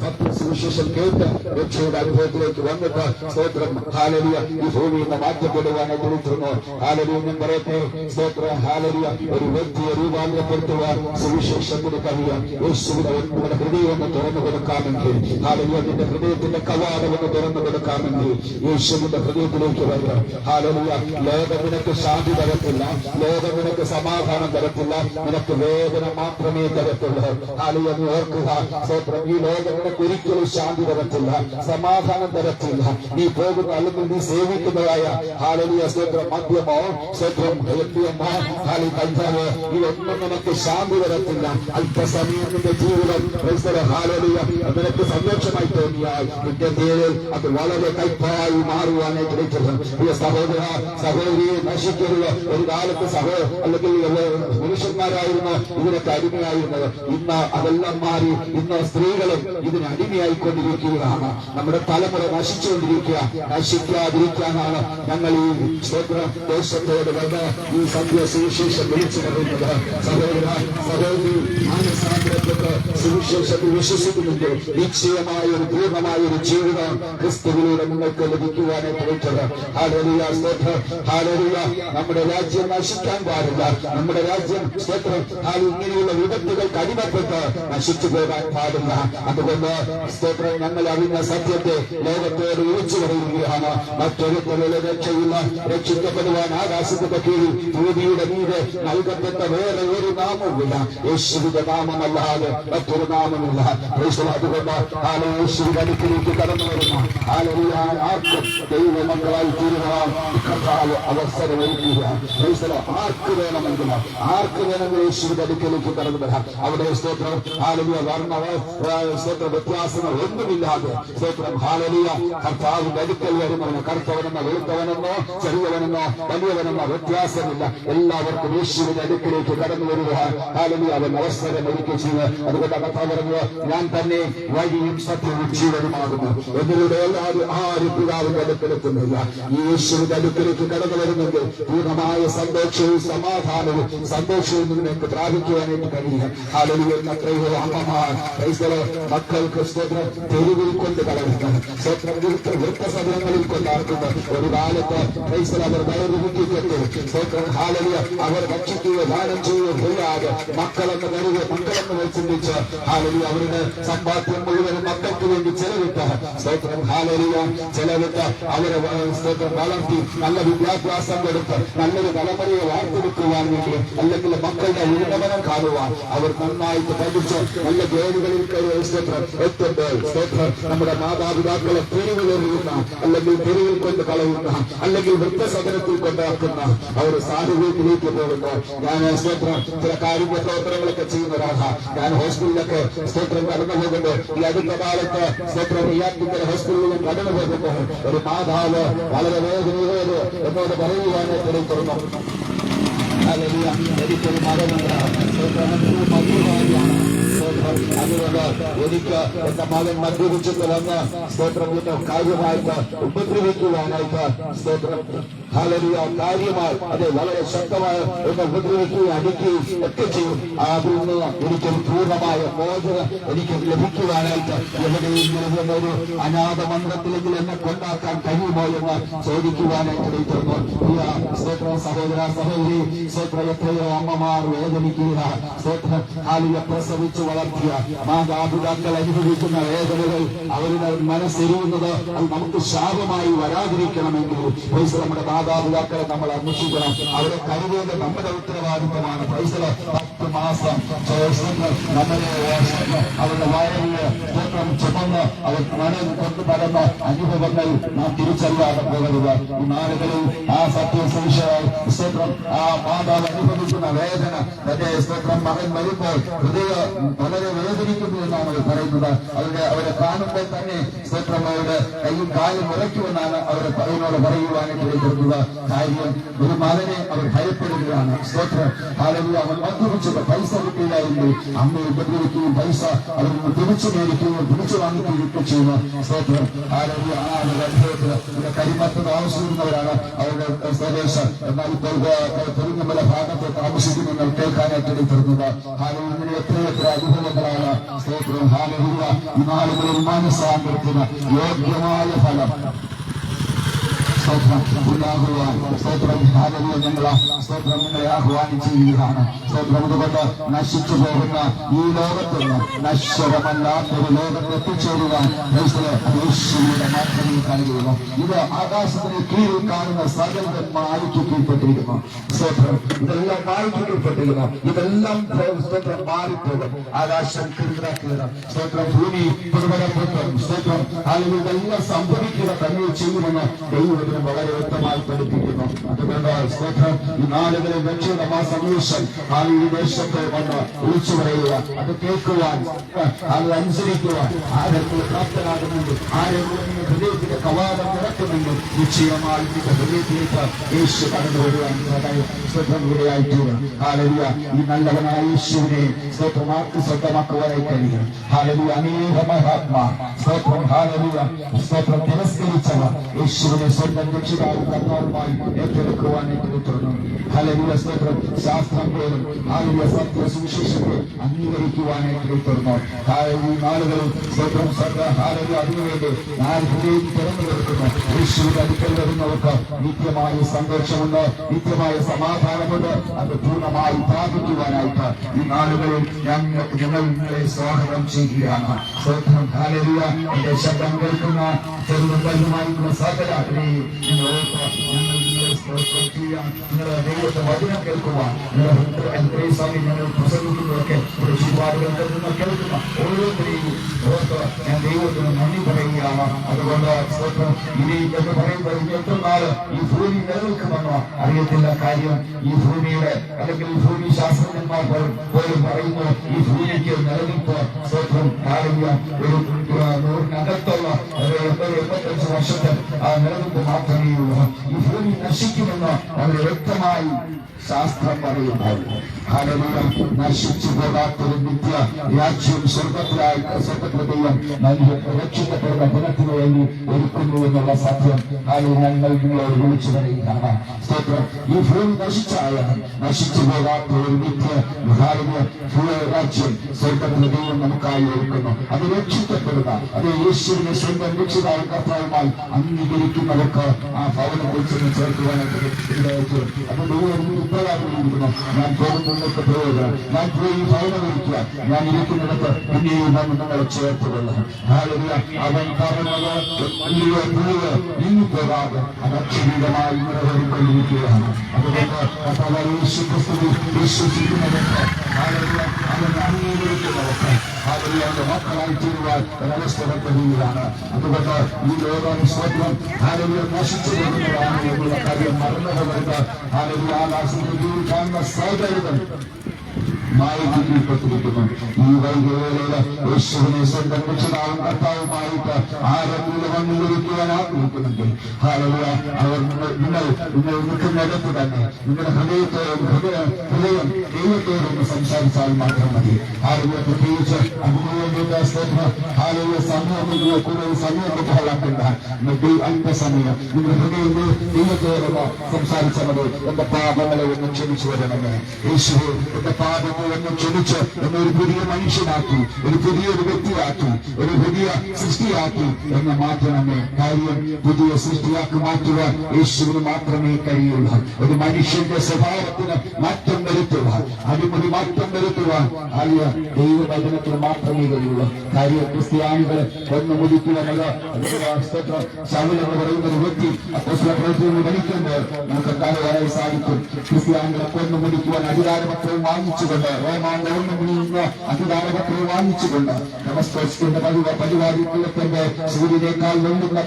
സത്യസുവിശേഷം കേട്ട് രക്ഷയുടെ അനുഭവത്തിലേക്ക് വന്നിട്ട് സ്തോത്രം ഹാലലിയ ഈ ഭൂമിയിൽ നിന്ന് മാറ്റപ്പെടുവാനായിട്ട് വിളിച്ചിരുന്നു. ഹാലലിയ പറയട്ടെ സ്തോത്രം ഹാലലിയ ഒരു വ്യക്തിയെ രൂപാന്തരപ്പെടുത്തുവാൻ സുവിശേഷത്തിന് കഴിയാം. യേശുവിനെ നമ്മുടെ ഹൃദയം ഒന്ന് തുറന്നു കൊടുക്കാമെങ്കിൽ ഹാലലിയ നിന്റെ ഹൃദയത്തിന്റെ കവാടം ഒന്ന് തുറന്നു കൊടുക്കാമെങ്കിൽ യേശുവിന്റെ ഹൃദയത്തിലേക്ക് വരിക. ഹാലലിയ ലോകം നിനക്ക് ശാന്തി തരത്തില്ല, ലോകം നിനക്ക് സമാധാനം തരത്തില്ല, നിനക്ക് വേദന മാത്രമേ തരത്തുള്ളൂ. ഹാലലിയ നീ ഓർക്കുക സ്തോത്രം ഈ ലോകം നിനക്ക് ഒരിക്കലും ശാന്തി തരത്തില്ല, സമാധാനം തരത്തില്ല. നീ പോകുന്ന അല്ലെങ്കിൽ നീ സേവിക്കുന്നതായ ഹാലലിയ സ്തോത്രം മദ്യമോ സ്തോത്രം ഹൃദയമോ കഞ്ചാവോ ഇതൊന്നും നിനക്ക് ശാന്തി തരത്തില്ല. അല്പസമയം നിന്റെ ജീവിതം ഹാലലിയ നിനക്ക് സന്തോഷമായി തോന്നിയാൽ നിന്റെ പേരിൽ അത് വളരെ കൈപ്പായി മാറുവാനായി கிடைக்கிறது. പ്രിയ സഹോദര സഹോദരിയെ നശിക്കരുത്. ഒരു കാലത്ത് അല്ലെങ്കിൽ പുരുഷന്മാരായിരുന്നു ഇതിനൊക്കെ അടിമയായിരുന്നത്. ഇന്ന് അതെല്ലാം മാറി ഇന്ന് സ്ത്രീകളും ഇതിന് അടിമയായിക്കൊണ്ടിരിക്കുകയാണ്. നമ്മുടെ തലമുറ നശിച്ചുകൊണ്ടിരിക്കുക. നശിക്കാതിരിക്കാനാണ് ഞങ്ങൾ ഈ ക്ഷേത്ര ദേശത്തോട് വന്ന് ഈ സന്ധ്യ സുവിശേഷം വിളിച്ചു പറയുന്നത്. സഹോദര സഹോദരി മാനസാന്തരപ്പെട്ട് സുവിശേഷത്തിൽ വിശ്വസിക്കുന്നുണ്ട്. നിശ്ചയമായ ഒരു പൂർണ്ണമായ ഒരു ജീവിതം ക്രിസ്തുവിലൂടെ നിങ്ങൾക്ക് ലഭിക്കുവാനായി പോയിട്ടത്. ഹാലലിയ സ്തോത്രം ഹാലലിയ. നമ്മുടെ രാജ്യം നശിക്കാൻ പാടില്ല. നമ്മുടെ രാജ്യം സ്തോത്രം ഇങ്ങനെയുള്ള വിപത്തുകൾക്ക് അടിമപ്പെട്ട് നശിച്ചു പോകാൻ പാടില്ല. അതുകൊണ്ട് സ്തോത്രം ഞങ്ങൾ അറിയുന്ന സത്യത്തെ ലോകത്തോട് വിളിച്ചു പറയുകയാണ്. മറ്റൊരു രക്ഷയില്ല. രക്ഷിക്കപ്പെടുവാൻ ആകാശത്തിന്റെ കീഴിൽ ഭൂമിയുടെ മീതെ നൽകപ്പെട്ട വേറെ ഒരു നാമവുമില്ല. യേശുവിന്റെ നാമമല്ലാതെ മറ്റൊരു നാമമില്ല. അതുകൊണ്ട് യേശുവിന്റെ അടുക്കിലേക്ക് കടന്നു വരുന്ന ആർക്കും ദൈവമക്കളായി തീരുവാൻ കർത്താവ് അവസരമൊരുക്കുക. ആർക്ക് വേണമെങ്കിലും യേശുവിന്റെ അടുക്കിലേക്ക് കടന്നു വരാം. അവിടെ സ്തോത്രം ഹാലലിയ സ്തോത്ര വ്യത്യാസങ്ങൾ ഒന്നുമില്ലാതെ സ്തോത്രം ഹാലലിയ കർത്താവിന്റെ അടുക്കൽ വരുന്നവന് കറുത്തവനെന്നോ വെളുത്തവനെന്നോ ചെറിയവനെന്നോ വലിയവനെന്നോ വ്യത്യാസമില്ല. എല്ലാവർക്കും യേശുവിന്റെ അടുക്കിലേക്ക് കടന്നു വരിക. ഹാലലിയ അവൻ അവസരം ഒരുക്കി ചെയ്യുക. അതുകൊണ്ട് കർത്താവ് പറഞ്ഞു, ഞാൻ തന്നെ വഴിയും സത്യവും ജീവനുമാകുന്നു. എന്നിലൂടെ എല്ലാവരും ആരും പിതാവിന്റെ അടുക്കലെത്തുന്നില്ല. ഈ യേശുവിന്റെ അടുക്കിലേക്ക് കടന്നു വരുന്നെങ്കിൽ പൂർണ്ണമായ സന്തോഷവും സമാധാനവും സന്തോഷവും നിനക്ക് പ്രാപിക്കുവാനായിട്ട് കഴിയുക. ഹാലലിയ എത്രയോ അമ്മമാർ മക്കൾക്ക് സ്തോത്രം തെരുവിൽ കൊണ്ട് കളയുന്നത്, വൃത്തസദനങ്ങളിൽ കൊണ്ടാക്കുന്നത്. ഒരു കാലത്ത് അവർ വയറു വിധിക്കട്ടെ. സ്തോത്രം ഹാലലിയ. അവർ ഭക്ഷിക്കുകയോ ദാനം ചെയ്യുകയോ ചെയ്യാതെ മക്കളെന്ന് കരുതുക, മക്കളെന്ന് ചിന്തിച്ച് ഹാലലിയ അവരുടെ സമ്പാദ്യം മുഴുവനും മക്കൾക്ക് വേണ്ടി ചെലവിട്ട് സ്തോത്രം ഹാലലിയ ചെലവിട്ട് അവരെ സ്തോത്രം വളർത്തി നല്ല വിദ്യാഭ്യാസം കൊടുത്ത് നല്ലൊരു തലമുറയെ വാർത്തെടുക്കുവാൻ വേണ്ടി അല്ലെങ്കിൽ മക്കളുടെ ഉന്നമനം കാണുവാൻ അവർ നന്നായിട്ട് പഠിച്ച് നല്ല ജോലികളിൽ സ്തോത്രം എത്തുമ്പോൾ സ്തോത്രം നമ്മുടെ മാതാപിതാക്കളെ തെരുവിലെറിയുന്ന അല്ലെങ്കിൽ തെരുവിൽ കൊണ്ട് കളയുന്ന അല്ലെങ്കിൽ വൃദ്ധസദനത്തിൽ കൊണ്ടാക്കുന്ന അവർ സാഹചര്യത്തിലേക്ക് പോകുമ്പോൾ ഞാൻ സ്തോത്രം ചില കാരുണ്യ പ്രവർത്തനങ്ങളൊക്കെ ചെയ്യുന്ന ഒരാളാണ്. ഞാൻ ഹോസ്പിറ്റലിലൊക്കെ സ്തോത്രം കടന്നു പോകുമ്പോൾ ഈ അടുത്ത കാലത്ത് സ്തോത്രം റിയാറ്റിക്കൽ ഹോസ്പിറ്റലിലും കടന്നു പോകുമ്പോൾ ഒരു മാതാവ് വളരെ വേദനയോട് എന്നോട് പറയുവാനായിട്ട് തുറന്നു. എനിക്കൊരു മകനുണ്ട്, മധുരമാണ്. അതുകൊണ്ട് എനിക്ക് എന്റെ മകൻ മദ്യപിച്ച് തുറന്ന് സ്തോത്രം കാര്യമായിട്ട് ഉപദ്രവിക്കുവാനായിട്ട് സ്തോത്രം ഹാലലിയ കാര്യമായി അത് വളരെ ശക്തമായ എന്നെ ഉപദ്രവിക്കുകയും അടിക്കുകയും ഒക്കെ ചെയ്യും. അതിൽ നിന്ന് എനിക്കൊരു പൂർണ്ണമായ മോചനം എനിക്ക് ലഭിക്കുവാനായിട്ട് എവിടെയെങ്കിലും ഒരു അനാഥ മന്ദിരത്തിലെങ്കിൽ എന്നെ കൊണ്ടാക്കാൻ കഴിയുമോ എന്ന് ചോദിക്കുവാനായിട്ട് തീർന്നു. സ്തോത്രം സഹോദര സഹോദരി സ്തോത്രം എത്രയോ അമ്മമാർ വേദനിക്കുക. സ്തോത്രം ഹാലിയ പ്രസവിച്ചു വളർത്തിയ മാതാപിതാക്കൾ അനുഭവിക്കുന്ന വേദനകൾ അവരുടെ മനസ്സെരിയുന്നത് അത് നമുക്ക് ശാപമായി വരാതിരിക്കണമെങ്കിൽ നമ്മുടെ മാതാപിതാക്കളെ നമ്മൾ അന്വേഷിക്കണം. അവരെ കരുതേണ്ട നമ്മുടെ ഉത്തരവാദിത്തമാണ്. 10 മാസം അവരുടെ വയറില് സ്തോത്രം ചുമന്ന് അവർ മനം കൊണ്ട് നടന്ന അനുഭവങ്ങൾ നാം തിരിച്ചറിയാതെ പോകരുത്. ഈ നാളുകളിൽ ആ സത്യസവിഷയം സ്തോത്രം ആ മാതാവ് അനുഭവിക്കുന്ന വേദന അതേ സ്തോത്രം മകൻ വരുമ്പോൾ ഹൃദയം വളരെ വേദനിക്കുന്നു എന്നാണ് അവർ പറയുന്നത്. അവരെ കാണുമ്പോൾ തന്നെ സ്തോത്രം അവരുടെ കൈയും കാലും ഉറയ്ക്കുമെന്നാണ് അവരെ അതിനോട് പറയുവാനായിട്ട് വരുന്നത്. കാര്യം ഒരു മകനെ അവർ ഭയപ്പെടുകയാണ്. സ്തോത്രം ഹാലലിയ. അവൻ മദ്യപിച്ചത് പൈസ കിട്ടിയില്ലായിരുന്നു. അമ്മയെ ഉപദ്രവിക്കുകയും പൈസ അവർ തിരിച്ചു മേടിക്കുകയും തിരിച്ചു വാങ്ങിക്കുകയൊക്കെ ചെയ്യുന്നു. സ്തോത്രം ഹാലലിയ. ഇവിടെ കരിമത്തത് ആവശ്യമുള്ളവരാണ് അവരുടെ സ്വദേശം. എന്നാൽ ഇപ്പോൾ പെരുങ്ങമല ഭാഗത്ത് താമസിക്കുന്ന കേൾക്കാനായിട്ട് തരുന്നത്. ഹാലലിയ എത്ര അനുഭവങ്ങളാണ്. സ്തോത്രം ഹാലലിയ. ഈ നാളുകളിൽ മാനസാന്തരത്തിന് യോഗ്യമായ ഫലം ഉണ്ടാകുവാൻ സ്തോത്രം ഹാലലിയ സ്തോത്രം നിങ്ങളെ ആഹ്വാനം ചെയ്യുകയാണ്. സ്തോത്രം അതുകൊണ്ട് നശിച്ചു പോകുന്ന ഈ ലോകത്തിന് നശ്വരമല്ലാത്തൊരു ലോകത്ത് എത്തിച്ചേരുവാൻ യേശുവിന്റെ മാത്രമേ കഴിയുള്ളൂ. ഇത് ആകാശത്തിന് കീഴിൽ കാണുന്ന സകലം മായ്ക്ക് കീഴ്പ്പെട്ടിരിക്കുന്നു. സ്തോത്രം ഇതെല്ലാം മായ്ക്ക് കീഴ്പ്പെട്ടിരിക്കുന്നു. ഇതെല്ലാം സ്തോത്രം മാറിപ്പോകും. ആകാശം കീഴാക്കിയിടാം. സ്തോത്രം ഭൂമി പുതുമരപ്പെട്ടു. സ്തോത്രം ഹാലലിയ ഇതെല്ലാം സംഭവിക്കുക തന്നെ ചെയ്യുമെന്ന് ദൈവത്തിന് വളരെ വ്യക്തമായി പഠിപ്പിക്കുന്നു. അതുകൊണ്ട് സ്തോത്രം ഈ നാളുകളിൽ വെച്ചുള്ള ആ സന്ദേശം ഈ ദേശത്തെ വന്ന് വിളിച്ചു പറയുക, അത് കേൾക്കുവാൻ, അത് അനുസരിക്കുവാൻ ആരെങ്കിലും പ്രാപ്തനാകുന്നുണ്ട്, ആരെങ്കിലും ഹൃദയത്തിന്റെ കവാടം തുറക്കുന്നുണ്ട്, നിശ്ചയമായി ഹൃദയത്തിലേക്ക് യേശു കടന്നു വരുവാൻ സ്തോത്രം ഇവിടെയായിട്ടുണ്ട്. ഹാലലിയ. ഈ നല്ലവനായ യേശുവിനെ സ്തോത്രമാർക്ക് സ്വന്തമാക്കുവാനായി കഴിയും. ഹാലലിയ. അനേക മഹാത്മാ സ്തോത്രം ഹാലലിയ സ്തോത്രം തിരസ്കരിച്ചവർ യേശുവിനെ സ്വന്തം രക്ഷിതാവും കർത്താവുമായി ഏറ്റെടുക്കുവാനായിട്ട് തുറന്നു. ഹാലലിയ സ്തോത്രം ശാസ്ത്രം പോലും ഹാലലിയ സത്യ സുവിശേഷത്തെ അംഗീകരിക്കുവാനായിട്ട് തുറന്നു. ഈ നാളുകളിൽ സ്തോത്രം ഹാലലിയ അതിനുവേണ്ടി ഞാൻ ഹൃദയം തുറന്നു കൊടുക്കുന്നു. യേശുവിന്റെ അടുക്കൽ വരുന്നവർക്ക് നിത്യമായ സന്തോഷമുണ്ട്, നിത്യമായ സമാധാനമുണ്ട്. അത് പൂർണ്ണമായി പ്രാപിക്കുവാനായിട്ട് ഈ നാളുകളിൽ ഞങ്ങളെ സ്വാഗതം ചെയ്യുകയാണ്. സ്തോത്രം ഹാലലിയ. എന്റെ ശബ്ദം കേൾക്കുന്ന ചെറുതായിരിക്കുന്ന സകലരെയും നിങ്ങളുടെ ദൈവത്തെ വചനം കേൾക്കുവാൻ ഞങ്ങൾ പ്രസംഗിക്കുന്നതൊക്കെ ശുപാടുകൾ കേൾക്കുന്ന ഓരോരുത്തരെയും ഓർത്ത് ഞാൻ ദൈവത്തിന് നന്ദി പറയുകയാണ്. അതുകൊണ്ട് സ്തോത്രം ഇനി എന്ന് പറയുമ്പോൾ എത്ര നാള് ഈ ഭൂമി നിലനിൽക്കുമെന്നോ അറിയത്തില്ല. കാര്യം ഈ ഭൂമിയുടെ അല്ലെങ്കിൽ ഈ ഭൂമി ശാസ്ത്രജ്ഞന്മാർ പോലും പറയുന്നു ഈ ഭൂമിക്ക് നിലനിൽപ്പ് സ്തോത്രം കാര്യം ഒരു 100-നകത്തുള്ള 85 വർഷത്തെ ആ നിലനിൽപ്പ് മാത്രമേ ഉള്ളൂ. ഈ ഭൂമി നശിക്കുമെന്ന് വളരെ വ്യക്തമായി ശാസ്ത്രം പറയുമ്പോൾ ഹല്ലേലൂയ നശിച്ചു പോകാത്തൊരു നിത്യ രാജ്യം സ്വർഗത്തിലെ ദൈവം രക്ഷിക്കപ്പെടുന്ന ദിനത്തിന് വേണ്ടി ഒരുക്കുന്നു എന്നുള്ള സത്യം ഞങ്ങൾ നിങ്ങളോട് വിളിച്ചു പറയുകയാണ്. സ്തോത്രം. ഈ ഭൂമി നശിച്ചായാണ് നശിച്ചു പോകാത്ത ഒരു നിത്യ രാജ്യം സ്വർഗത്തിലെ ദൈവം നമുക്കായി ഒരുക്കുന്നു. അത് രക്ഷിക്കപ്പെടുക, അത് യേശുവിനെ സ്വന്തം രക്ഷിതാവും കർത്താവുമായി അംഗീകരിക്കുന്നവർക്ക് ആ ഭവനത്തിൽ ചെന്ന് ചേർക്കുവാനായിട്ട് ഇടയായിട്ട് അത് ദൈവം ഉത്തരവാദിക്കുന്നു. ഞാൻ പോകുന്നതിലേക്ക് പോവുക, ഞാൻ പോയി ഭവനം ഒരുക്കുക, ഞാൻ ഇരിക്കുന്നിടത്ത് പിന്നെയും നിങ്ങളെ ചേർത്തുകൊള്ളുക. അവൻ പറഞ്ഞത് നീങ്ങിപ്പോകാതെ അത് അക്ഷരീകമായി നിറവേറിക്കൊണ്ടിരിക്കുകയാണ്. അതുകൊണ്ട് യേശു ക്രിസ്തുവിൽ വിശ്വസിക്കുന്നവർക്ക് അവൻ അംഗീകരിക്കുന്നവർക്ക് അവരുടെ മക്കളായി തീരുവാൻ ഒരവസ്ഥ കഴിയുകയാണ്. അതുകൊണ്ട് ഈ ലോകം സ്വപ്നം ആരോഗ്യം നശിച്ചു പോകുന്നതാണ് എന്നുള്ള കാര്യം മറന്നുകൊണ്ട് ആരോഗ്യ ആകാശത്തിൽ ജീവിക്കാനുള്ള സൗകര്യം മായിപ്പെട്ടിരിക്കുന്നു. ഈ വൈകിവേളയില് യേശുവിനെ സ്വന്തം രക്ഷിതാവും കർത്താവുമായിട്ട് ആരെങ്കിലും അംഗീകരിക്കുവാൻ ആഗ്രഹിക്കുന്നെങ്കിൽ അവർ നിങ്ങൾ നിൽക്കുന്നിടത്ത് തന്നെ നിങ്ങളുടെ ഹൃദയം ദൈവത്തോടൊന്ന് സംസാരിച്ചാൽ മാത്രം മതി. ആരോഗ്യ പ്രത്യേകിച്ച് അതിനുവേണ്ടിയിട്ട് സമയം കൂടുതൽ സമയം കൊള്ളാക്കണ്ട. അല്പസമയം നിങ്ങളുടെ ഹൃദയം ദൈവത്തോടൊന്ന് സംസാരിച്ചാൽ മതി. എന്റെ പാപങ്ങളെ ഒന്ന് ക്ഷമിച്ചു വരണമേ യേശുവേ, എന്റെ പാപങ്ങൾ എന്ന് ക്ഷണിച്ച് എന്നെ ഒരു പുതിയ മനുഷ്യനാക്കി, ഒരു പുതിയൊരു വ്യക്തിയാക്കി, ഒരു പുതിയ സൃഷ്ടിയാക്കി എന്ന് മാറ്റണമേ. കാര്യം പുതിയ സൃഷ്ടിയാക്കി മാറ്റുവാൻ യേശുവിന് മാത്രമേ കഴിയുള്ളൂ. ഒരു മനുഷ്യന്റെ സ്വഭാവത്തിന് മാറ്റം വരുത്തുവാൻ, അടിമുടി മാറ്റം വരുത്തുവാൻ ദൈവവചനത്തിന് മാത്രമേ കഴിയുള്ളൂ. കാര്യം ക്രിസ്ത്യാനികളെ കൊന്നു മുടിക്കുവാനുള്ള ശൗലെന്ന് പറയുന്ന ഒരു വ്യക്തി അപ്പോസ്തലപ്രവൃത്തിയിൽ വലിക്കുമ്പോൾ നമുക്ക് കാണുവാനായി സാധിക്കും. ക്രിസ്ത്യാനികളെ കൊന്നു മുടിക്കുവാൻ അധികാരപത്രവും വാങ്ങിച്ചുകൊണ്ട് റോമാന്റെ അധികാരപത്രവും വാങ്ങിച്ചുകൊണ്ട് നമസ്കരിക്കുന്ന പരിപാടിക്കുള്ളത്തിന്റെ സൂര്യനേക്കാൾ വെള്ളുന്ന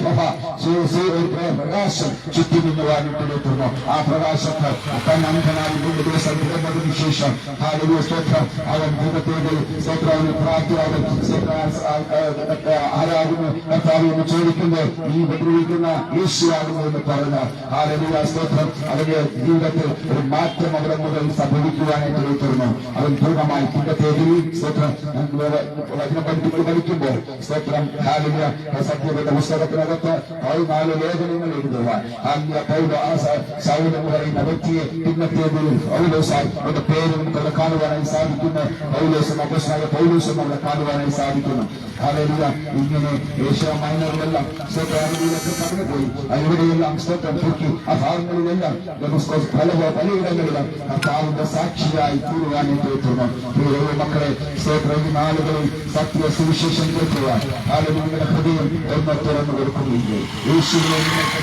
പ്രകാശം ചുറ്റും നിന്നുവാനിട്ട് നിർത്തുന്നു. ആ പ്രകാശത്ത് തന്നെ അന്ധനായി 3 ദിവസം ഇരുന്നതിനു ശേഷം സ്തോത്രം അവൻ ദൈവത്തോട് സ്തോത്രം പ്രാർത്ഥിയാകും ആരാകുന്നു കർത്താവിനെ ചോദിക്കുമ്പോൾ ഈ ഉപദ്രവിക്കുന്ന യേശുവാകുന്നു എന്ന് പറഞ്ഞാൽ സ്തോത്രം അവന്റെ ജീവിതത്തിൽ ഒരു മാറ്റം അവിടെ മുതൽ സംഭവിക്കുവാനായിട്ട് തീർന്നു. അവൻ പൂർണ്ണമായി പിന്നത്തേതിൽ സ്തോത്രം പഠിക്കുമ്പോൾ സ്തോത്രം സത്യപ്പെട്ട പുസ്തകത്തിനകത്ത് 14 ലേഖനങ്ങൾ എഴുതുവാൻ സൗലെന്ന് പറയുന്ന വ്യക്തിയെ പിന്നത്തേതിൽ പൗലോസായി അവരുടെ പേര് നമുക്ക് കാണുവാനായി സാധിക്കുന്നു. പൗലോസും അപ്പോസ്തലനായ പൗലോസും അവിടെ കാണുവാനായി സാധിക്കുന്നു. ഇങ്ങനെ ഏഷ്യ മൈനറിലെല്ലാം സ്തോത്രത്തിലൊക്കെ കടന്നുപോയി എവിടെയെല്ലാം സ്തോത്രം പൊക്കി ആ ഭാഗങ്ങളിലെല്ലാം പലയിടങ്ങളിലും കർത്താവിന്റെ സാക്ഷിയായി തീരുവാനായിട്ട് എത്തുന്നു. മക്കളെ സ്തോത്രം ഈ നാളുകളിൽ സത്യ സുവിശേഷം കേൾക്കുവാൻ നിങ്ങളുടെ ഹൃദയം ഒന്ന് തുറന്നു കൊടുക്കുകയില്ലേ? യേശുവിനെ നിങ്ങൾക്ക്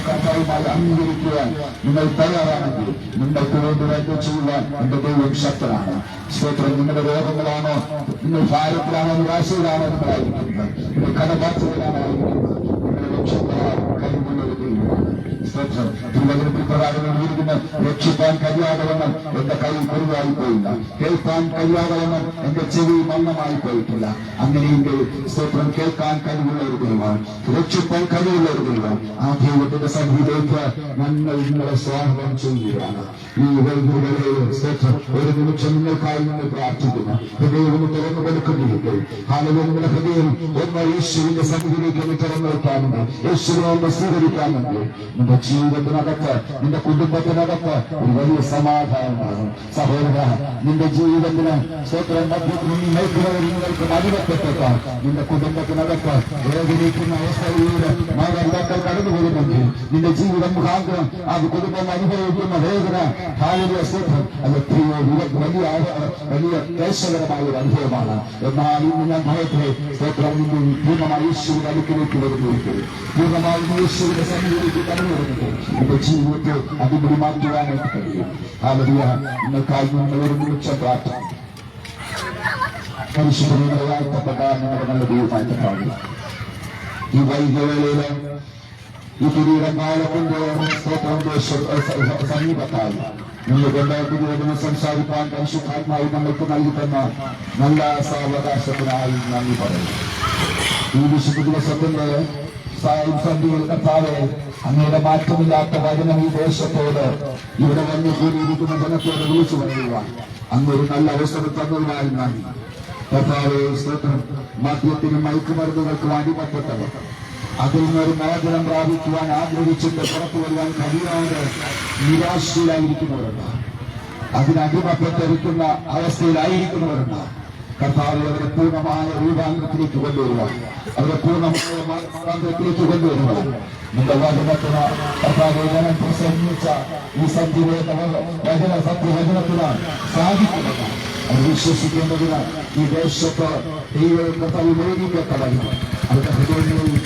കർത്താവുമായി അംഗീകരിക്കുവാൻ നിങ്ങൾ തയ്യാറാണെങ്കിൽ നിങ്ങൾക്ക് വേണ്ടി വേണ്ടി ചെയ്യുവാൻ എന്റെ ദൈവം ശക്തനാണ്. സ്തോത്രം. നിങ്ങളുടെ രോഗങ്ങളാണോ, നിങ്ങൾ ഭാരത്തിലാണോ, നിരാശയിലാണോ നിങ്ങളായിരിക്കുന്നത്, നിങ്ങൾ കടബാധ്യതയിലാണോ ആയിരിക്കുന്നത്, നിങ്ങളുടെ ലക്ഷ്യങ്ങളാണ് കഴിവുള്ളത് ദൈവമാണ്. സ്തോത്രം. തിരുവചനത്തിൽ പ്രകാരമായിരിക്കുന്ന രക്ഷിക്കാൻ കഴിയാതെ വണ്ണം എന്റെ കൈ കുറുവായി പോയില്ല, കേൾക്കാൻ കഴിയാതെ വണ്ണം എന്റെ ചെവി മന്ദമായി പോയിട്ടില്ല. അങ്ങനെയെങ്കിൽ സ്തോത്രം കേൾക്കാൻ കഴിവുള്ള ഒരു ദൈവമാണ്, രക്ഷിക്കാൻ കഴിവുള്ള ഒരു ദൈവം. ആ ദൈവത്തിന്റെ സന്നിധിയിലേക്ക് ഞങ്ങൾ നിങ്ങളെ സ്വാഗതം ചെയ്യുകയാണ്. ഈ വൈകുന്നേരം സ്തോത്രം ഒരു നിമിഷം നിങ്ങൾക്കായി നിങ്ങൾ പ്രാർത്ഥിക്കുന്നു. ഹൃദയം ഒന്ന് തുറന്നു കൊടുക്കുന്നില്ലെങ്കിൽ നിങ്ങളുടെ ഹൃദയം ഒന്ന് യേശുവിന്റെ സന്നിധിയിലേക്ക് ഒന്ന് തുറന്നു വയ്ക്കാനുണ്ട്, യേശുവിനെ ഒന്ന് സ്വീകരിക്കാനുണ്ട്. നിന്റെ ജീവിതത്തിനകത്ത്, നിന്റെ കുടുംബത്തിനകത്ത് ഒരു വലിയ സമാധാനമാണ്. സഹോദര, നിന്റെ ജീവിതത്തിന് സ്തോത്രം നിങ്ങൾക്ക് അടിവപ്പെട്ടേക്കാം. നിന്റെ കുടുംബത്തിനകത്ത് വേദനിക്കുന്ന അവസ്ഥയിലൂടെ മാതാപിതാക്കൾ കടന്നുപോകുന്നെങ്കിൽ നിന്റെ ജീവിതം മുഖാന്തരം ആ കുടുംബം അനുഭവിക്കുന്ന വേദന സ്തോത്രം അത് എത്രയോ വലിയ ക്ലേശകരമായ ഒരു അനുഭവമാണ്. എന്നാൽ ഇന്ന് ഞാൻ ഭയത്തിലെ സ്തോത്രം നിന്റെ പൂർണ്ണമായി യേശുവിന്റെ അടുക്കിലേക്ക് വരുന്നിരിക്കും, പൂർണ്ണമായി യേശുവിന്റെ സന്നിധിയിലേക്ക് കടന്നു വരുന്നത് നിന്റെ ജീവിതത്തെ അടിമുടി മാറ്റുവാനായിട്ട് കഴിയും. നിങ്ങൾക്കായി നിങ്ങൾ ഒരു നിമിഷം പ്രാർത്ഥന പരിശുദ്ധനെ വാഴ്ത്തപ്പെടാൻ നിങ്ങളുടെ നല്ല ദൈവമായിട്ട് പാടില്ല. ഈ വൈകിവേളയില് ഈ കിരീടം കാലത്തിന്റെ സമീപത്തായി നിങ്ങളുടെ പുതിയതിനെ സംസാരിക്കാൻ പരിശുദ്ധാത്മാവ് നമ്മൾക്ക് നൽകി തന്ന നല്ല സാവകാശത്തിനായി നന്ദി പറയും. ഈ വിശുദ്ധ ദിവസത്തിന്റെ സന്ധിയിൽ കർത്താവേ അങ്ങയുടെ മാറ്റമില്ലാത്ത വചനം ഈ ദേശത്തോട് ഇവിടെ വന്നു കൂടിയിരിക്കുന്ന ജനത്തോട് വിളിച്ചു പറയുവാൻ അങ്ങൊരു നല്ല അവസരം തന്നതിനായി നന്ദി കർത്താവേ. സ്തോത്രം. മദ്യത്തിനും മയക്കുമരുന്നുകൾക്കും അടിമപ്പെട്ടവർ അതിൽ നിന്നൊരു മോചനം പ്രാപിക്കുവാൻ ആഗ്രഹിച്ചിട്ട് പുറത്തു വരുവാൻ കഴിയാതെ നിരാശയിലായിരിക്കുന്നവരുണ്ട്. അതിനടിമപ്പെട്ടിരിക്കുന്ന അവസ്ഥയിലായിരിക്കുന്നവരുണ്ട്. കർത്താവ് അവരെ പൂർണ്ണമായ രൂപാന്തരത്തിലേക്ക് കൊണ്ടുവരുവാൻ, അവരെ പൂർണ്ണമായ മാനസാന്തരത്തിലേക്ക് കൊണ്ടുവരുവാൻ നിന്റെ വചനത്തിന് കർത്താവ് ജനം പ്രസംഗിച്ച ഈ സത്യവചനത്തിന് സാധിക്കുന്നത് അത് വിശ്വസിക്കേണ്ടതിന് ഈ ദേശത്ത് ദൈവം കർത്താവ് മേടിക്കത്തടങ്ങി അവരുടെ ഹൃദയങ്ങളിൽ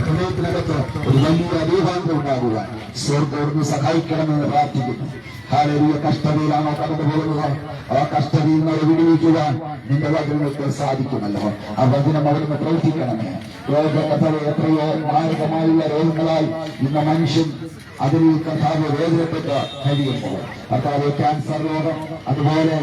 ഹൃദയത്തിനകത്ത് ഒരു വലിയ രൂപാന്തരം ഉണ്ടാകുവാൻ സ്വർഗ്ഗം സഹായിക്കണമെന്ന് പ്രാർത്ഥിക്കുന്നു. ഹാലരിയ കഷ്ടതയിലാണോ കടന്നു പോകുന്നത്? ആ കഷ്ടതയിൽ നിന്ന് വിടുവിക്കുവാൻ നിന്റെ വചനങ്ങൾക്ക് സാധിക്കുമല്ലോ. ആ വചനം അവിടുന്ന് പ്രവർത്തിക്കണമേ. എത്രയോ മാരകമായുള്ള രോഗങ്ങളായി ഇന്ന് മനുഷ്യൻ അതിൽ കർത്താവ് വേദനപ്പെട്ട് കഴിയുമ്പോൾ കർത്താവ് ക്യാൻസർ രോഗം, അതുപോലെ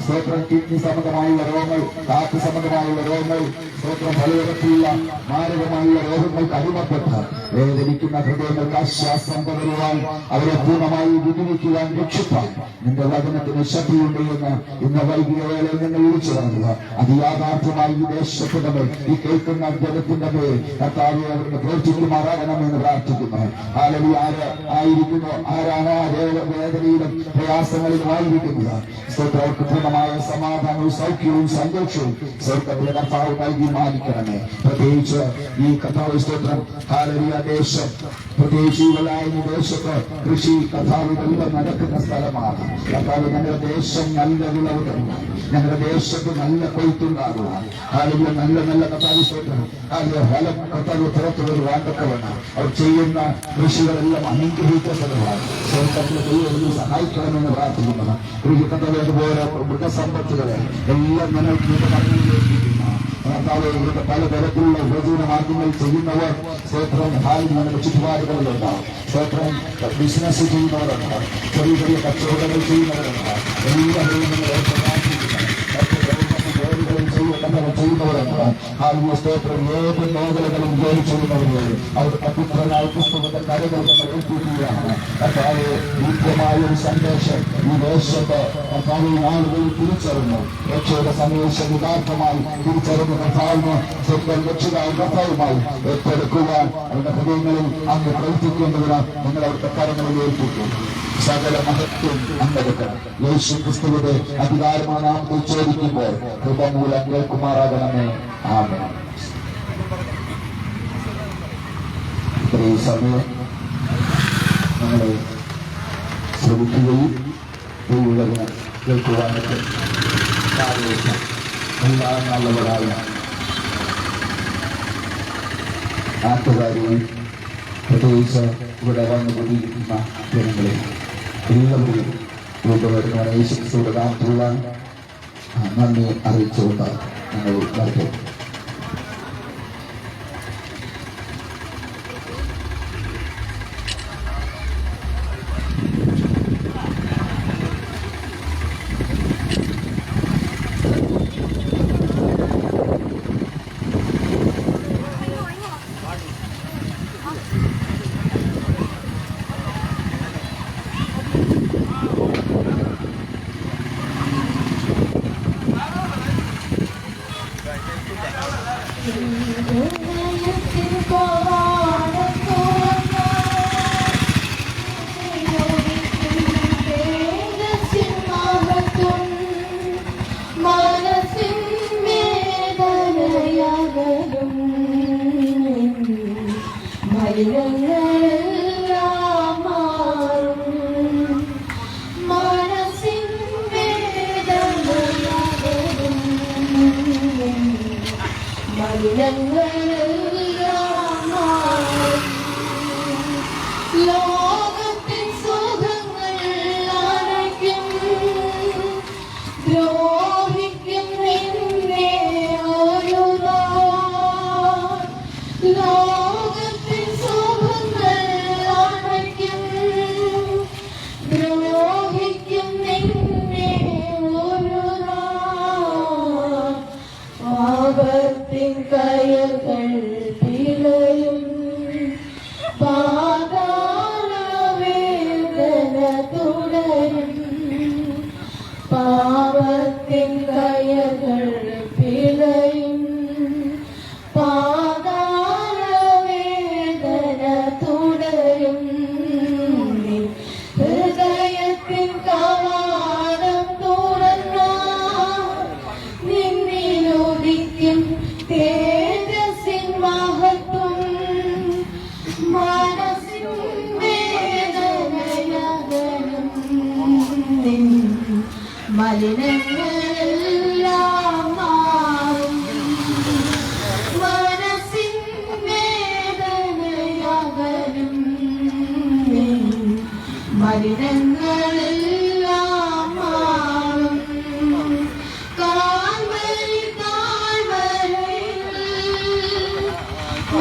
സ്തോത്രം കിഡ്നി സംബന്ധമായുള്ള രോഗങ്ങൾ, കാറ്റ് സംബന്ധമായുള്ള രോഗങ്ങൾ, സ്തോത്രം പലതരത്തിലുള്ള മാരകമായുള്ള രോഗങ്ങൾക്ക് അടിമപ്പെട്ട് വേദനിക്കുന്ന ഹൃദയങ്ങൾക്ക് ആശ്വാസം പകരുവാൻ, അവരെ പൂർണ്ണമായി വിടുവിക്കുവാൻ, രക്ഷിപ്പാൻ നിന്റെ വചനത്തിന് ശക്തിയുണ്ട് എന്ന് ഇന്ന് വൈകിയ വേളയിൽ നിങ്ങൾ വിളിച്ചു പറഞ്ഞത് അത് യാഥാർത്ഥ്യമായി ഈ ദേശത്തിന്റെ മേൽ, ഈ കേൾക്കുന്ന ജനത്തിന്റെ മേൽ കർത്താവെ അവർക്ക് പ്രവർത്തിക്കുമാറാകണമെന്ന് പ്രാർത്ഥിക്കുന്നു. ആലവി ആയിരിക്കുന്നു, ആരാണ് ആ വേദനയിലും പ്രയാസങ്ങളിലും ആയിരിക്കുന്നത്? സ്തോത്രം. അവർക്ക് പൂർണ്ണമായ സമാധാനവും സൗഖ്യവും സന്തോഷവും സ്വർഗ്ഗത്തിലെ കർത്താവ് നൽകി മാനിക്കണമേ. പ്രത്യേകിച്ച് ഈ കർത്താവ് സ്തോത്രം ഹാലരിയ ദേശം, പ്രത്യേകിച്ച് ഈ വെള്ളായണി ദേശത്ത് കൃഷി കർത്താവുകളെല്ലാം നടക്കുന്ന സ്ഥലമാണ്. കർത്താവ് ഞങ്ങളുടെ ദേശം നല്ല വിളവ് തരുവാൻ, ഞങ്ങളുടെ ദേശത്ത് നല്ല കൊയ്ത്തുണ്ടാകുക, ഹാലരിയ നല്ല നല്ല കർത്താവ് സ്തോത്രം ഹാലിയ ഫലം കർത്താവ് പുറത്തു വരുവാൻ തക്കവണ്ണം അവർ ചെയ്യുന്ന കൃഷികളെല്ലാം അനുഗ്രഹിക്കപ്പെടുവാൻ സ്വർഗ്ഗത്തിലെ ദൈവം സഹായിക്കണമെന്ന് പ്രാർത്ഥിക്കുന്നത്. കൃഷി കർത്താവ് അതുപോലെ മൃഗസമ്പത്തുകളെ എല്ലാം ഞങ്ങൾക്ക് കർത്താവ് ഇവരുടെ പലതരത്തിലുള്ള ഉപജീവന മാർഗങ്ങൾ ചെയ്യുന്നവർ സ്തോത്രം ഹാലിങ്ങളുടെ ചുറ്റുപാടുകളിലുണ്ടാവും. സ്തോത്രം ബിസിനസ് ചെയ്യുന്നവരുണ്ട്, ചെറിയ ചെറിയ കച്ചവടങ്ങൾ ചെയ്യുന്നവരുണ്ട്, എല്ലാവരെയും ചെയ്യുന്നവരുണ്ട്. ഹാലിയ സ്തോത്രം ഏത് മേഖലകളും ജോലി ചെയ്യുന്നവരുണ്ട്. അവരുടെ പുത്രനായ പുസ്തകത്തെ കരകൾ നമ്മൾ ഏൽപ്പിക്കുകയാണ്. കർത്താവ് കൃത്യമായ ഒരു സന്ദേശം ഈ ദേശത്ത് കർത്താവ് ആളുകൾ തിരിച്ചറിഞ്ഞു. രക്ഷയുടെ സന്ദേശം യഥാർത്ഥമായി തിരിച്ചറിഞ്ഞു കർത്താവിന് സ്വന്തം രക്ഷിതാവ് കർത്താവുമായി ഏറ്റെടുക്കുവാൻ അവരുടെ ഹൃദയങ്ങളിൽ അങ്ങ് പ്രവർത്തിക്കേണ്ടതിന് നിങ്ങൾ അവരുടെ കരങ്ങളിൽ ഏൽപ്പിക്കും. സകല മഹത്വം അങ്ങെടുക്കണം. യേശു ക്രിസ്തുവിന്റെ അധികാരമാണ് നാം ഉച്ചരിക്കുമ്പോൾ കൃപമൂലം കേൾക്കുമാറാകണമേ. ആമേൻ. ഇത്രയും സമയം ഞങ്ങളെ ശ്രമിക്കുകയും ദൈവവചനം കേൾക്കുവാനൊക്കെ എല്ലാം നല്ലവരായ നാട്ടുകാരെയും പ്രത്യേകിച്ച് ഇവിടെ വന്നുകൊണ്ടിരിക്കുന്ന ജനങ്ങളെ എല്ലാവരും രൂപവരുന്ന യേശുക്രിസ്തുവിന്റെ നാമത്തിലുള്ള നന്ദി അറിയിച്ചുകൊണ്ട് ഞങ്ങൾ നടത്തും. ലോകത്തിൻ സുഖങ്ങൾ അനയ്ക്കും, ദ്രോഹിക്കും നിന്നെ ഒരു നാൾ. ലോകത്തിൻ സുഖങ്ങൾ അനയ്ക്കും, ദ്രോഹിക്കും നിന്നെ ഒരു നാൾ. പാപത്തിൻ തുടരും പാപത്തിൻ കയകൾ പിളയും പാതാളവേദന തുടരും ഹൃദയത്തിൻ കവാടം തുറന്ന നിന്നിലുദിക്കും തേജസ്സിൻ മഹത്വം മനസ്സിൻ വേദനയകലും നിൻ മലിനങ്ങളെല്ലാം മാറും മനസ്സിൻ വേദനയകലും നിൻ മലിനങ്ങളെല്ലാം മാറും കാൽവരി താഴ്വരയിൽ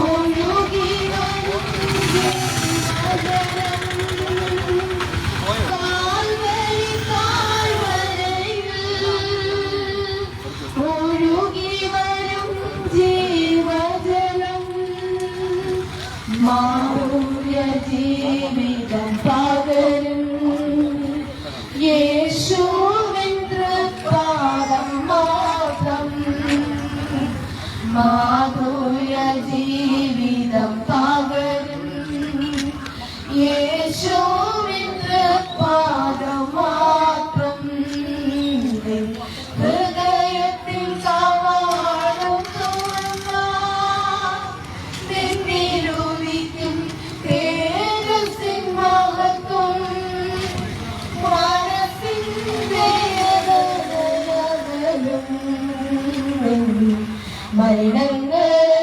ഒഴുകി വരും ജീവജലം കാൽവരി താഴ്വരയിൽ ഒഴുകി വരും ജീവജലം മാധുര്യ ജീവിതം പകരും യേശുവിൻ തൃപ്പാദം മാത്രം മാധുര്യ ജീവിതം പകരും യേശുവിൻ തൃപ്പാദം മാത്രം ഹൃദയത്തിൽ കവാടം തുറന്നാൽ നിന്നിലുദിക്കും തേജസ്സിൻ മഹത്വം മനസ്സിൻ വേദനയകലും മലിനങ്ങൾ